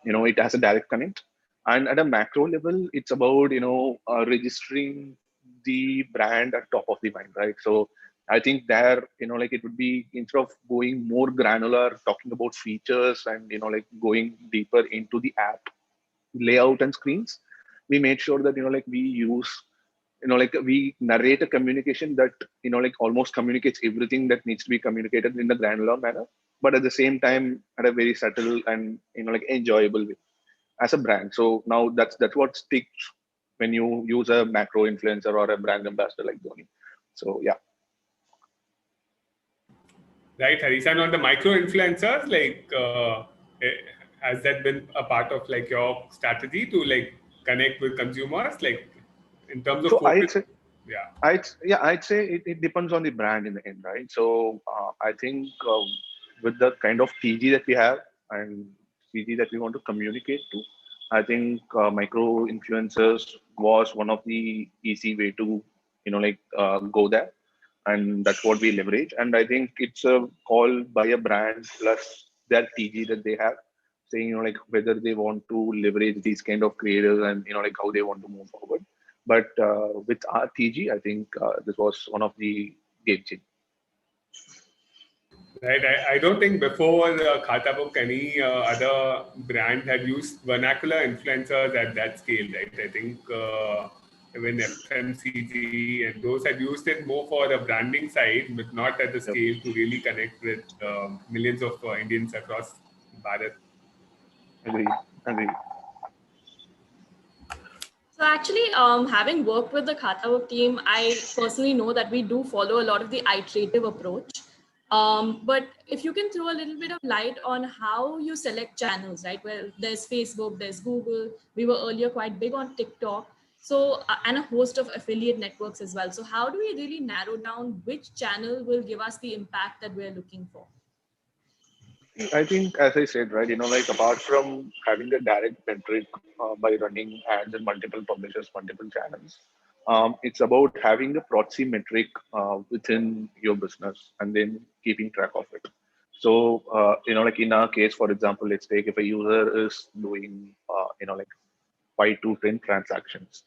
it has a direct connect. And at a macro level, it's about registering the brand at top of the mind, right? So I think there like it would be, instead of going more granular, talking about features and like going deeper into the app layout and screens, we made sure that like we use like we narrate a communication that like almost communicates everything that needs to be communicated in a granular manner, but at the same time at a very subtle and like enjoyable way as a brand. So now that's what sticks when you use a macro influencer or a brand ambassador like Dhoni. So yeah. Right, Harish. And on the micro influencers, like has that been a part of like your strategy to like connect with consumers, like in terms of So focus? Yeah. I'd say it depends on the brand in the end, right? So I think with the kind of TG that we have and TG that we want to communicate to, I think micro influencers was one of the easy way to, go there, and that's what we leverage. And I think it's a call by a brand plus their TG that they have, saying like whether they want to leverage these kind of creators and like how they want to move forward. But with our TG, I think this was one of the game changers. Right. I don't think before Khatabook any other brand had used vernacular influencers at that scale, right? I think even FMCG and those had used it more for the branding side, but not at the scale to really connect with millions of Indians across Bharat. Agree. So actually, having worked with the Khatabook team, I personally know that we do follow a lot of the iterative approach. But if you can throw a little bit of light on how you select channels, right? Well, there's Facebook, there's Google. We were earlier quite big on TikTok. So, and a host of affiliate networks as well. So how do we really narrow down which channel will give us the impact that we're looking for? I think, as I said, right, like apart from having a direct metric by running ads in multiple publishers, multiple channels, it's about having a proxy metric within your business and then keeping track of it. So, like in our case, for example, let's take if a user is doing, like 5 to 10 transactions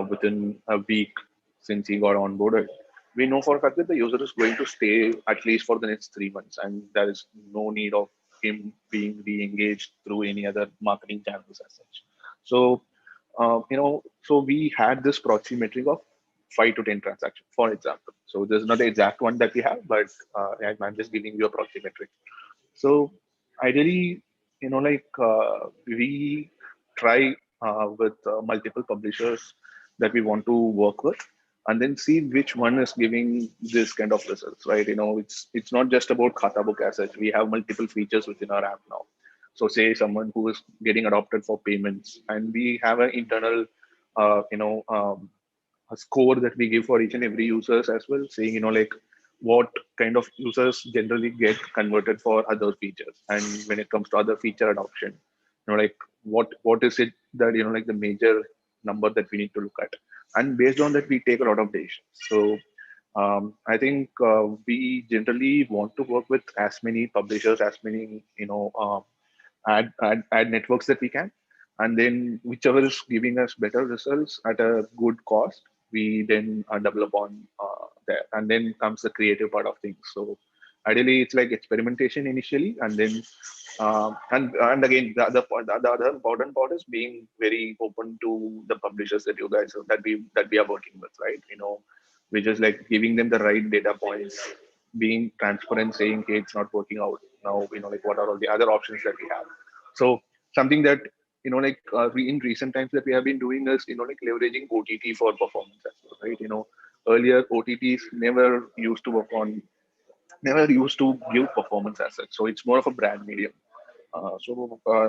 within a week since he got onboarded, we know for a fact that the user is going to stay at least for the next 3 months, and there is no need of him being re-engaged through any other marketing channels as such. So, so we had this proxy metric of 5 to 10 transactions, for example. So there's not the exact one that we have, but I'm just giving you a proxy metric. So ideally, we try with multiple publishers that we want to work with, and then see which one is giving this kind of results, right? It's not just about Khatabook as such. We have multiple features within our app now. So say someone who is getting adopted for payments, and we have an internal, a score that we give for each and every users as well, saying, like what kind of users generally get converted for other features. And when it comes to other feature adoption, like what is it that, like the major number that we need to look at. And based on that, we take a lot of decisions. So I think we generally want to work with as many publishers, as many, ad networks that we can. And then whichever is giving us better results at a good cost, we then double upon there. And then comes the creative part of things. So ideally, it's like experimentation initially, and then and again, the other important part is being very open to the publishers that you guys that we are working with, right? We're just like giving them the right data points, being transparent, saying, hey, it's not working out now. Like what are all the other options that we have? So something that in recent times that we have been doing is like leveraging OTT for performance as well, right? Earlier OTTs never used to give performance as such. So it's more of a brand medium.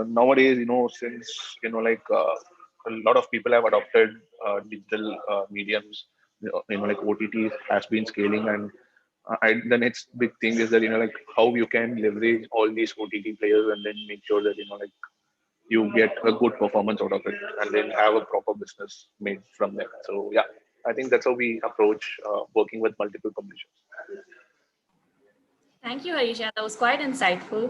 Nowadays, since a lot of people have adopted digital mediums, like OTT has been scaling, and the next big thing is that like how you can leverage all these OTT players and then make sure that like you get a good performance out of it, and then have a proper business made from them. So yeah, I think that's how we approach working with multiple publishers. Thank you, Harish. That was quite insightful.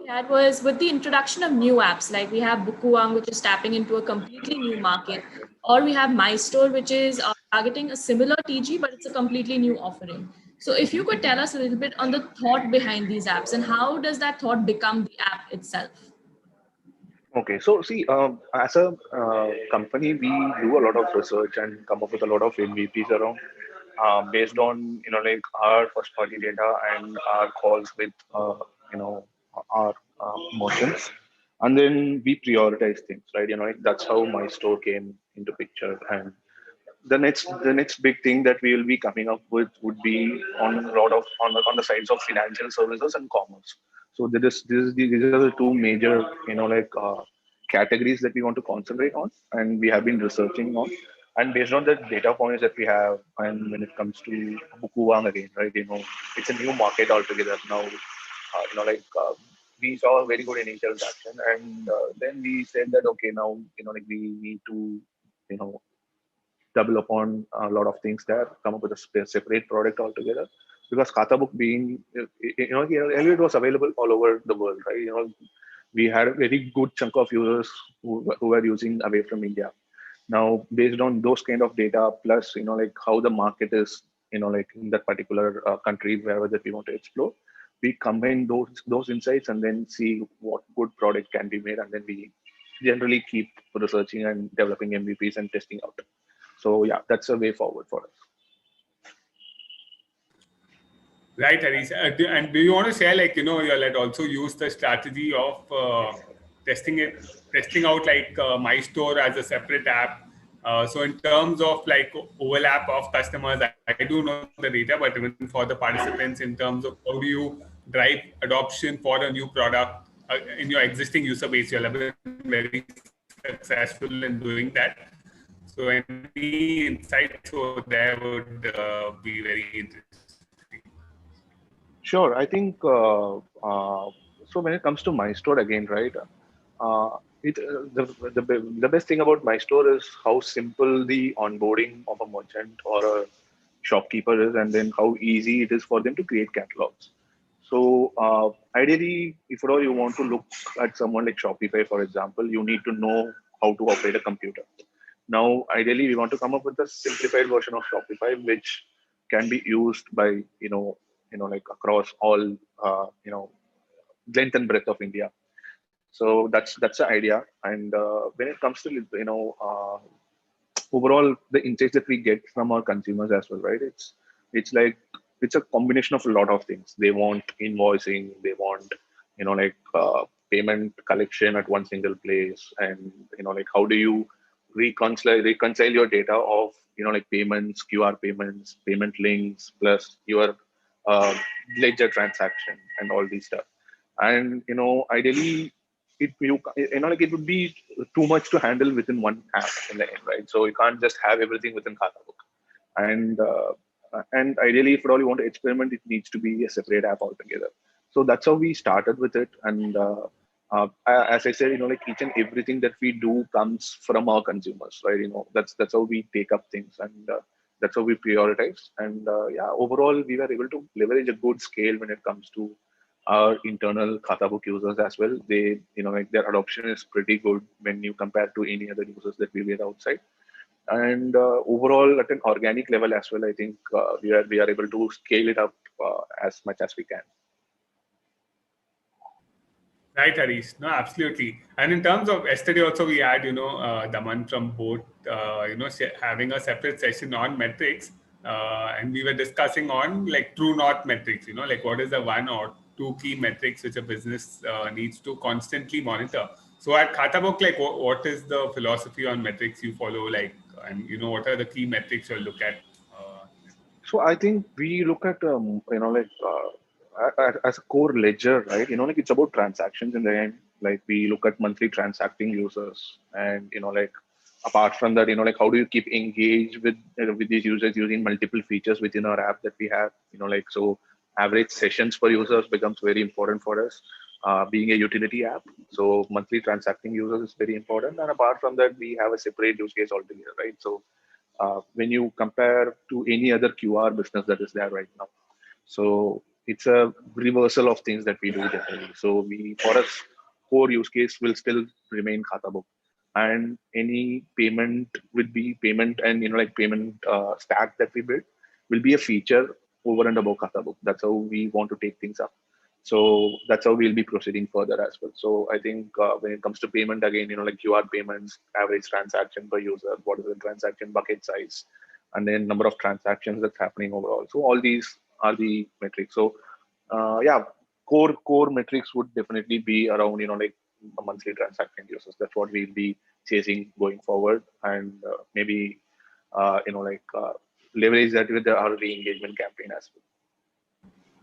We had was with the introduction of new apps, like we have Bukuang, which is tapping into a completely new market, or we have MyStore, which is targeting a similar TG, but it's a completely new offering. So if you could tell us a little bit on the thought behind these apps and how does that thought become the app itself? Okay, so see, as a company, we do a lot of research and come up with a lot of MVPs around, based on like our first party data and our calls with our merchants, and then we prioritize things, right? Like that's how my store came into picture, and the next big thing that we will be coming up with would be on a lot of on the sides of financial services and commerce. So these are the two major, categories that we want to concentrate on, and we have been researching on. And based on the data points that we have, and when it comes to Bukuwang again, right? It's a new market altogether now. We saw a very good initial traction, and then we said that okay, now we need to you know double upon a lot of things there, come up with a separate product altogether. Because Khatabook being, earlier it was available all over the world, right? We had a very good chunk of users who were using away from India. Now, based on those kind of data, plus, how the market is, in that particular country, wherever that we want to explore, we combine those insights and then see what good product can be made. And then we generally keep researching and developing MVPs and testing out. So yeah, that's a way forward for us. Right, Harish. And do you want to share, you'll also use the strategy of testing out My Store as a separate app. So in terms of overlap of customers, I do know the data, but even for the participants, in terms of how do you drive adoption for a new product in your existing user base, you'll have been very successful in doing that. So any insights over there would be very interesting. Sure. I think so. When it comes to My Store again, right? The best thing about My Store is how simple the onboarding of a merchant or a shopkeeper is, and then how easy it is for them to create catalogs. So ideally, if at all you want to look at someone like Shopify, for example, you need to know how to operate a computer. Now, ideally, we want to come up with a simplified version of Shopify, which can be used by across all length and breadth of India. So that's the idea. And when it comes to overall the insights that we get from our consumers as well, right? It's a combination of a lot of things. They want invoicing, they want payment collection at one single place, and how do you reconcile your data of payments, QR payments, payment links, plus your ledger transaction and all these stuff. And ideally, it would be too much to handle within one app in the end, right? So you can't just have everything within Khatabook. And ideally, if at all you want to experiment, it needs to be a separate app altogether. So that's how we started with it. And as I said, each and everything that we do comes from our consumers, right? That's how we take up things, and that's how we prioritize. And overall, we were able to leverage a good scale when it comes to our internal Khatabook users as well. They, their adoption is pretty good when you compare to any other users that we get outside. And overall, at an organic level as well, I think we are able to scale it up as much as we can. Right, Harish. No, absolutely. And in terms of yesterday, also we had Daman from both having a separate session on metrics, and we were discussing on true north metrics. What is the one or two key metrics which a business needs to constantly monitor. So at Khatabook, what is the philosophy on metrics you follow? And what are the key metrics you'll look at? So I think we look at as a core ledger, right? It's about transactions in the end. We look at monthly transacting users, and apart from that, how do you keep engaged with these users using multiple features within our app that we have? So average sessions per users becomes very important for us. Being a utility app, so monthly transacting users is very important. And apart from that, we have a separate use case altogether, right? So when you compare to any other QR business that is there right now, so it's a reversal of things that we do generally. So for us, core use case will still remain Khatabook, and any payment would be payment, and payment stack that we build will be a feature over and above Khatabook. That's how we want to take things up. So that's how we'll be proceeding further as well. So I think when it comes to payment, again, QR payments, average transaction per user, what is the transaction bucket size, and then number of transactions that's happening overall. So all these are the metrics. So core metrics would definitely be around a monthly transacting users. That's what we'll be chasing going forward, and maybe leverage that with our re-engagement campaign as well.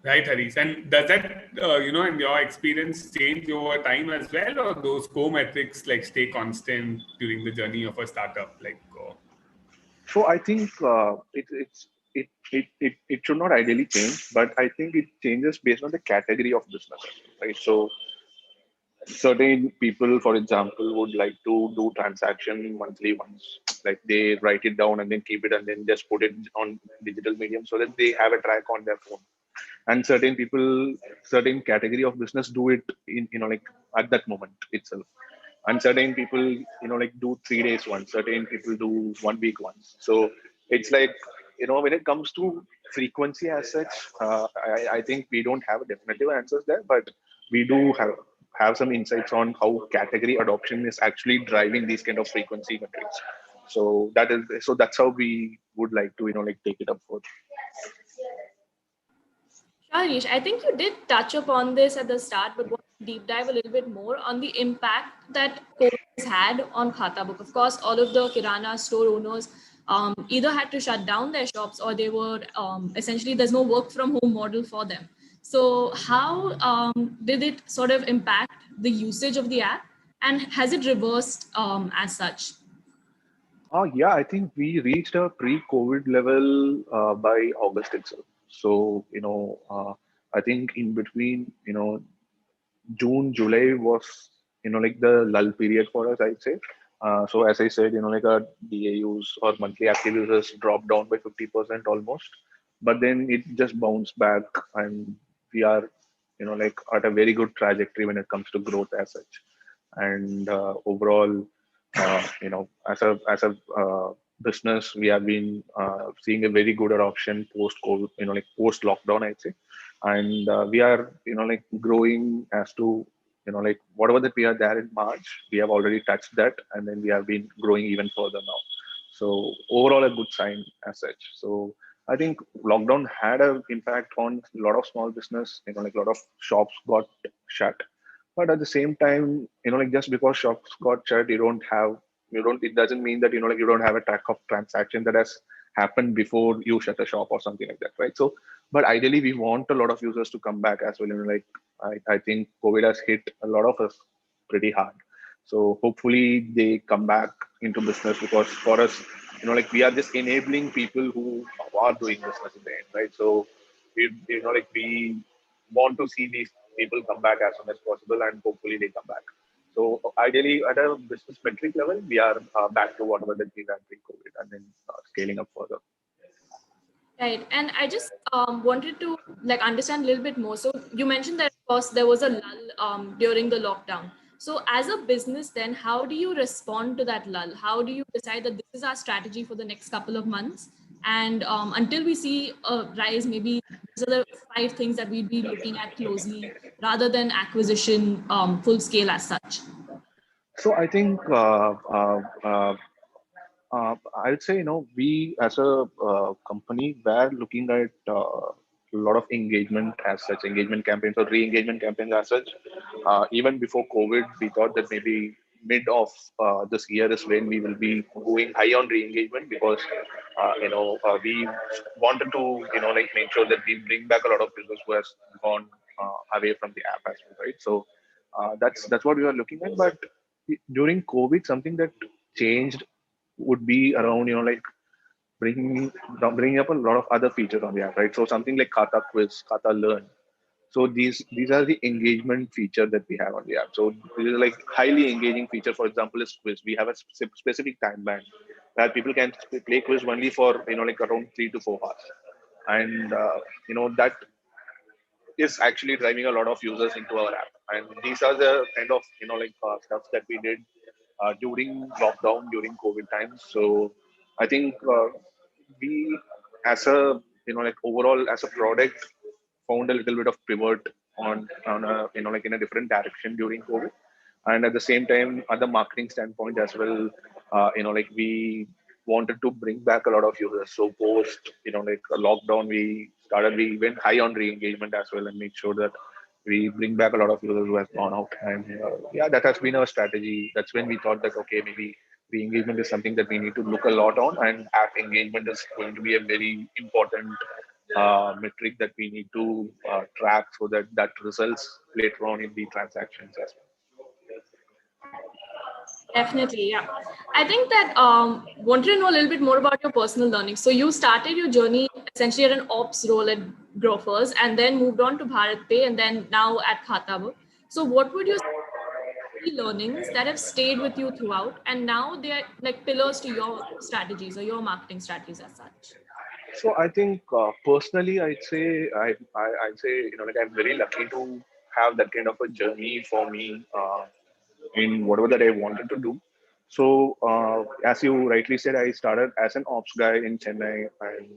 Right, Harish. And does that, in your experience, change over time as well, or those core metrics like stay constant during the journey of a startup? So I think it should not ideally change, but I think it changes based on the category of business, right? So certain people, for example, would like to do transaction monthly once, like they write it down and then keep it and then just put it on digital medium so that they have a track on their phone. And certain people, certain category of business do it in at that moment itself. And certain people do 3 days once, certain people do 1 week once. So it's like when it comes to frequency as such, I think we don't have a definitive answers there, but we do have some insights on how category adoption is actually driving these kind of frequency metrics. So that's how we would like to take it up further. Harish, I think you did touch upon this at the start, but want to deep dive a little bit more on the impact that COVID has had on Khatabook. Of course, all of the Kirana store owners either had to shut down their shops or they were essentially there's no work from home model for them. So how did it sort of impact the usage of the app, and has it reversed as such? Yeah, I think we reached a pre-COVID level by August itself. So, I think in between, June, July was, like the lull period for us, I'd say. So as I said, like our DAUs or monthly active users dropped down by 50% almost, but then it just bounced back and we are, at a very good trajectory when it comes to growth as such. And overall, as a business, we have been seeing a very good adoption post COVID, post lockdown, I'd say, and we are growing as to whatever that we are there in March, we have already touched that, and then we have been growing even further now. So overall, a good sign as such. So I think lockdown had an impact on a lot of small business. A lot of shops got shut, but at the same time, just because shops got shut, it doesn't mean that, you don't have a track of transaction that has happened before you shut a shop or something like that, right? So, but ideally, we want a lot of users to come back as well. I think COVID has hit a lot of us pretty hard. So hopefully they come back into business, because for us, we are just enabling people who are doing business in the end, right? So we want to see these people come back as soon as possible, and hopefully they come back. So ideally, at a business metric level, we are back to whatever that we had pre-COVID, and then scaling up further. Right, and I just wanted to understand a little bit more. So you mentioned that, of course, there was a lull during the lockdown. So as a business, then how do you respond to that lull? How do you decide that this is our strategy for the next couple of months? And until we see a rise, maybe these are the 5 things that we'd be looking at closely rather than acquisition full scale as such. So I think I would say, we as a company were looking at a lot of engagement as such, engagement campaigns or re-engagement campaigns as such. Even before COVID, we thought that maybe mid of this year is when we will be going high on re-engagement, because we wanted to make sure that we bring back a lot of users who has gone away from the app as well, right? So that's what we were looking at. But during COVID, something that changed would be around bringing up a lot of other features on the app, right? So something like Khata Quiz, Khata Learn. So these are the engagement feature that we have on the app. So these are highly engaging feature. For example, is quiz. We have a specific time band that people can play quiz only for around 3 to 4 hours, and that is actually driving a lot of users into our app. And these are the kind of stuff that we did during lockdown, during COVID times. So I think we, as a overall as a product, found a little bit of pivot on a in a different direction during COVID, and at the same time, at the marketing standpoint as well, we wanted to bring back a lot of users. So post a lockdown, we went high on re-engagement as well, and make sure that we bring back a lot of users who has gone out. And yeah, that has been our strategy. That's when we thought that, okay, maybe re-engagement is something that we need to look a lot on, and app engagement is going to be a very important metric that we need to track so that that results later on in the transactions as well. Definitely, yeah. I think that wanted to know a little bit more about your personal learning. So you started your journey essentially at an ops role at Grofers, and then moved on to Bharat Pay, and then now at Khatabook. So what would you say learnings that have stayed with you throughout, and now they're like pillars to your strategies or your marketing strategies as such? So I think personally, I'd say like I'm very lucky to have that kind of a journey for me in whatever that I wanted to do. So as you rightly said, I started as an ops guy in Chennai, and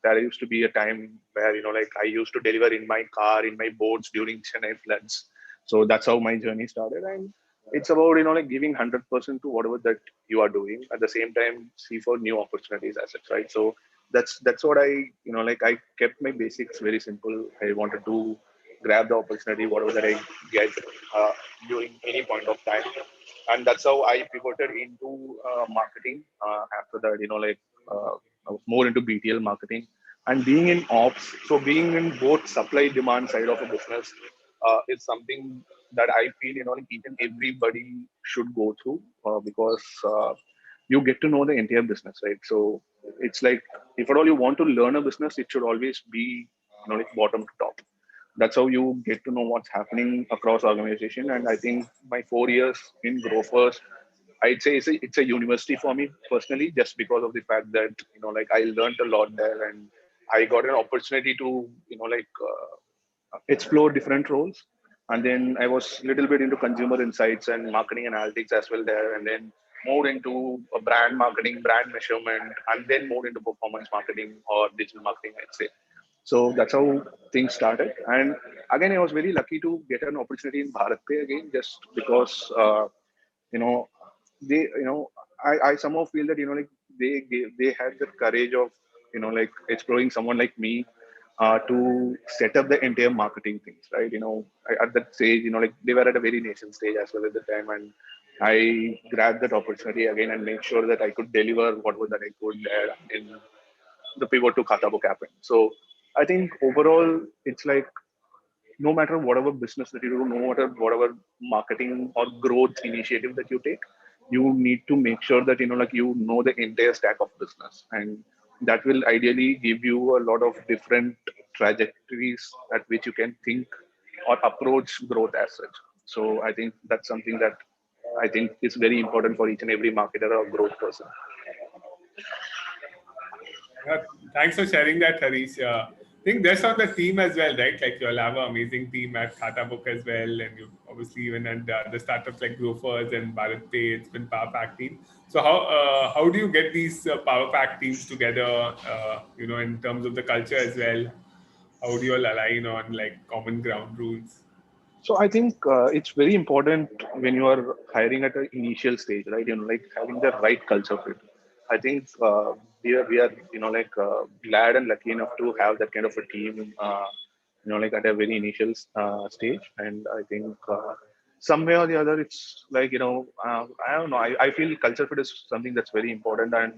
there used to be a time where like I used to deliver in my car in my boats during Chennai floods. So that's how my journey started, and it's about like giving 100% to whatever that you are doing. At the same time, see for new opportunities as such, right? So that's what I like I kept my basics very simple. I wanted to grab the opportunity whatever that I get during any point of time, and that's how I pivoted into marketing. After that, I was more into BTL marketing and being in ops. So being in both supply demand side of a business is something that I feel like each and everybody should go through because you get to know the entire business, right? So it's like if at all you want to learn a business, it should always be like bottom to top. That's how you get to know what's happening across organization. And I think my 4 years in Grofers, I'd say it's a university for me personally, just because of the fact that like I learned a lot there, and I got an opportunity to explore different roles. And then I was a little bit into consumer insights and marketing analytics as well there, and then more into brand marketing, brand measurement, and then more into performance marketing or digital marketing, I'd say. So that's how things started. And again, I was very lucky to get an opportunity in Bharat Pay again, just because you know they I somehow feel that like they had the courage of like exploring someone like me to set up the entire marketing things, right? At that stage, like they were at a very nascent stage as well at the time, and I grabbed that opportunity again and made sure that I could deliver whatever that I could there in the pivot to Khatabook happened. So I think overall, it's like no matter whatever business that you do, no matter whatever marketing or growth initiative that you take, you need to make sure that like the entire stack of business, and that will ideally give you a lot of different trajectories at which you can think or approach growth as such. So I think that's something that I think is very important for each and every marketer or growth person. Thanks for sharing that, Harish. I think that's on the team as well, right? Like you'll have an amazing team at Khatabook as well, and you obviously even at the startups like Grofers and Bharat Pay, it's been Power Pack team. So how do you get these Power Pack teams together? In terms of the culture as well. How do you all align on like common ground rules? So I think it's very important when you are hiring at an initial stage, right? Like having the right culture fit. I think we are glad and lucky enough to have that kind of a team, like at a very initial stage. And I think some way or the other, it's like I don't know. I feel culture fit is something that's very important, and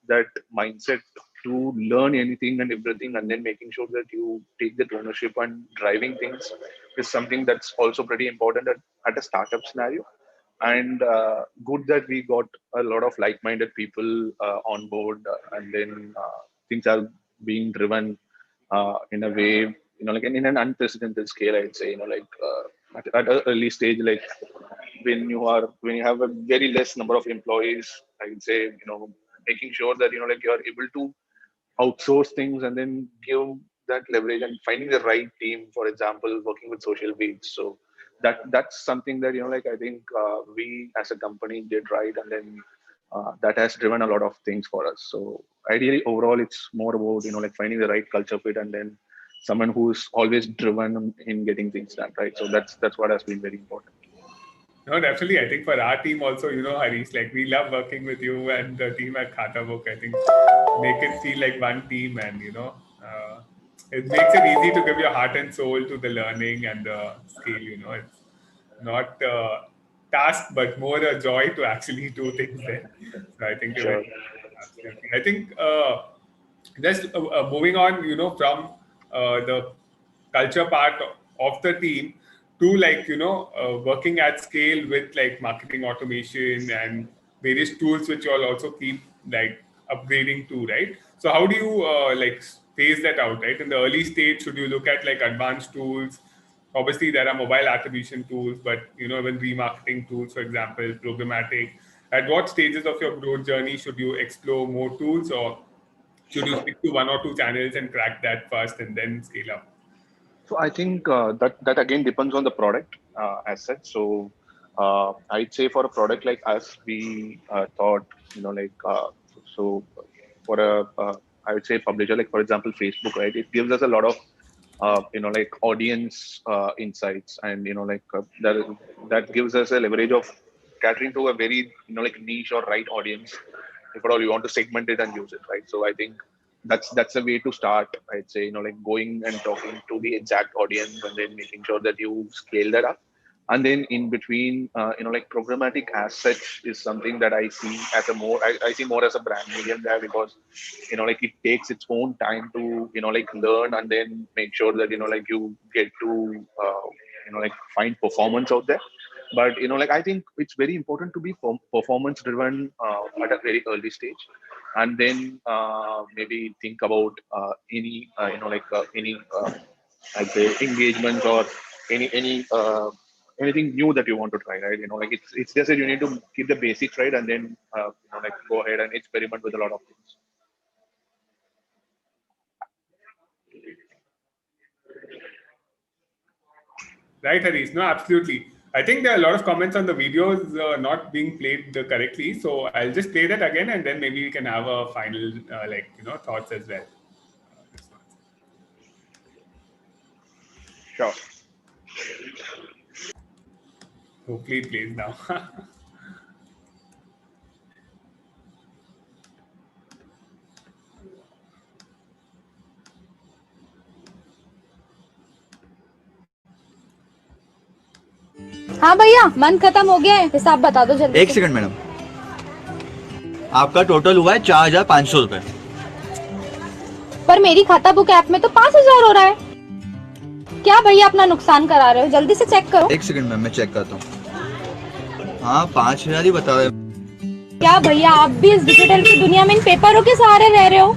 that mindset to learn anything and everything, and then making sure that you take that ownership and driving things is something that's also pretty important at a startup scenario. And good that we got a lot of like-minded people on board, and then things are being driven in a way, like in an unprecedented scale, I'd say. At an early stage, like when you have a very less number of employees, I would say, making sure that like you are able to outsource things and then give that leverage and finding the right team, for example working with social beats. So that's something that like I think we as a company did right, and then that has driven a lot of things for us. So ideally overall it's more about like finding the right culture fit, and then someone who's always driven in getting things done, right? So that's what has been very important. No, definitely. I think for our team also, Harish, like we love working with you and the team at Khatabook. I think make it feel like one team, and it makes it easy to give your heart and soul to the learning and the skill. It's not task, but more a joy to actually do things there. So I think Sure. absolutely. I think just moving on, from the culture part of the team to working at scale with like marketing automation and various tools which you all also keep like upgrading to, right? So how do you phase that out, right? In the early stage, should you look at like advanced tools? Obviously, there are mobile attribution tools, but even remarketing tools, for example, programmatic. At what stages of your growth journey should you explore more tools, or should you stick to one or two channels and crack that first and then scale up? So I think that again depends on the product as such. So I'd say for a product like us, we thought so for a I would say publisher like for example Facebook, right? It gives us a lot of audience insights, and that gives us a leverage of catering to a very niche or right audience. If at all you want to segment it and use it, right? So I think that's a way to start. I'd say going and talking to the exact audience and then making sure that you scale that up. And then in between, programmatic as such is something that I see as I see more as a brand medium there, because it takes its own time to learn and then make sure that you get to find performance out there. But I think it's very important to be performance driven at a very early stage, and then maybe think about any I'd say engagement or anything new that you want to try, right? It's just that you need to keep the basics right, and then go ahead and experiment with a lot of things. Right, Harish? No, absolutely. I think there are a lot of comments on the videos not being played correctly. So I'll just play that again, and then maybe we can have a final thoughts as well. Sure. Hopefully it plays now. हाँ भैया, मन खत्म हो गया है, हिसाब बता दो जल्दी। एक सेकंड मैडम, आपका टोटल हुआ है 4,500 रुपए। पर मेरी खाता बुक ऐप में तो 5,000 हो रहा है। क्या भैया अपना नुकसान करा रहे हो? जल्दी से चेक करो। एक सेकंड मैम, मैं चेक करता हूँ। हाँ 5,000 ही बता रहे। क्या भैया आप भी इस डिजिटल की दुनिया में इन पेपरों के सहारे रह रहे हो?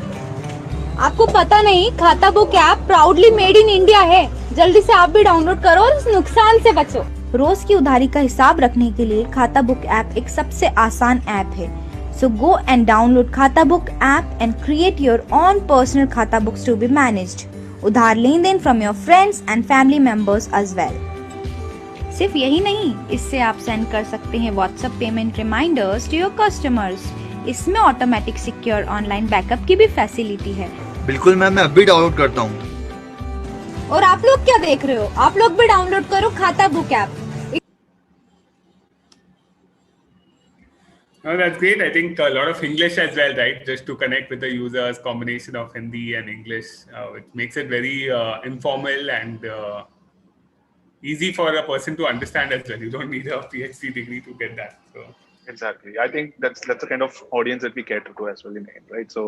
आपको पता नहीं, खाता book app proudly made in India है। जल्दी से आप भी डाउनलोड करो और इस नुकसान से बचो। रोज की उधारी का हिसाब रखने के लिए खाता बुक ऐप एक सबसे आसान ऐप है। So go and download Khatabook app and create your own personal खाता books to be managed. उधार लेन then from your friends and family members as well. सिर्फ यही नहीं, इससे आप सेंड कर सकते हैं WhatsApp payment reminders to your customers. इसमें ऑटोमेटिक सिक्योर ऑनलाइन बैकअप की भी फैसिलिटी है। बिल्कुल मैम, मैं अभी डाउनलोड करता हूँ। और आप लोग क्या देख रहे हो? आप लोग भी डाउनलोड करो खाता book app. No, that's great. I think a lot of English as well, right? Just to connect with the users, combination of Hindi and English, which makes it very informal and easy for a person to understand as well. You don't need a PhD degree to get that. So exactly, I think that's the kind of audience that we cater to as well in the end, right? So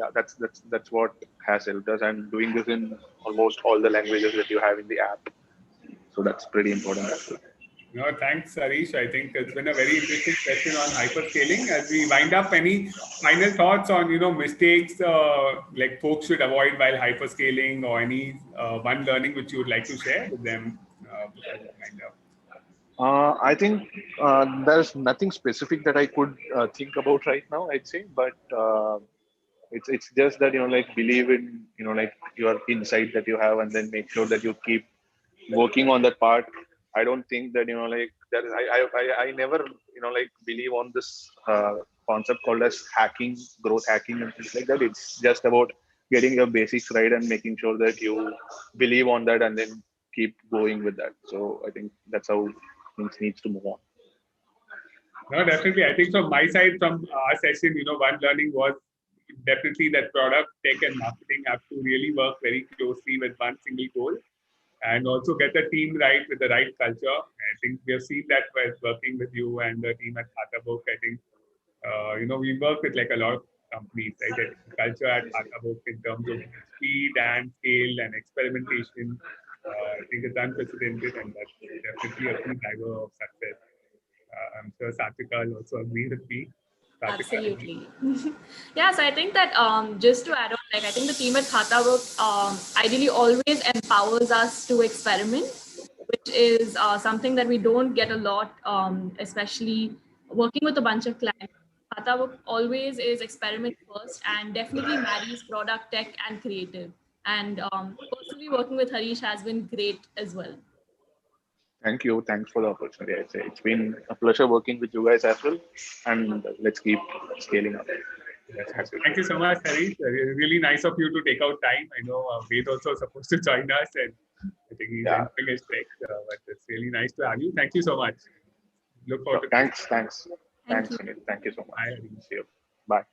yeah, that's what has helped us, and doing this in almost all the languages that you have in the app. So that's pretty important as well. No, thanks, Harish. I think it's been a very interesting session on hyperscaling. As we wind up, any final thoughts on mistakes like folks should avoid while hyperscaling, or any one learning which you would like to share with them before we wind up? I think there's nothing specific that I could think about right now, I'd say, but it's just that believe in your insight that you have, and then make sure that you keep working on that part. I don't think that that I never believe on this concept called as hacking, growth hacking and things like that. It's just about getting your basics right and making sure that you believe on that and then keep going with that. So I think that's how things needs to move on. No, definitely. I think from my side, from our session, one learning was definitely that product, tech and marketing have to really work very closely with one single goal. and also get the team right with the right culture. I think we have seen that by working with you and the team at Khatabook. I think we work with like a lot of companies, right? I think the culture at Khatabook in terms of speed and scale and experimentation, I think it's unprecedented, and that's definitely a key driver of success. I'm sure Satvika will also agree with me. Satvika. Absolutely. Yeah, so I think that just to add on, like I think the team at Khatabook ideally always empowers us to experiment, which is something that we don't get a lot, especially working with a bunch of clients. Khatabook always is experiment first and definitely marries product, tech, and creative. And personally, working with Harish has been great as well. Thank you. Thanks for the opportunity. I say it's been a pleasure working with you guys as well, and let's keep scaling up. Thank you so much, Harish. Really nice of you to take out time. I know Ved also supposed to join us, and I think he's entering his break, but it's really nice to have you. Thank you so much. Look forward to Thanks. Thank you. Sunil. Thank you so much. Bye, Harish. See you. Bye.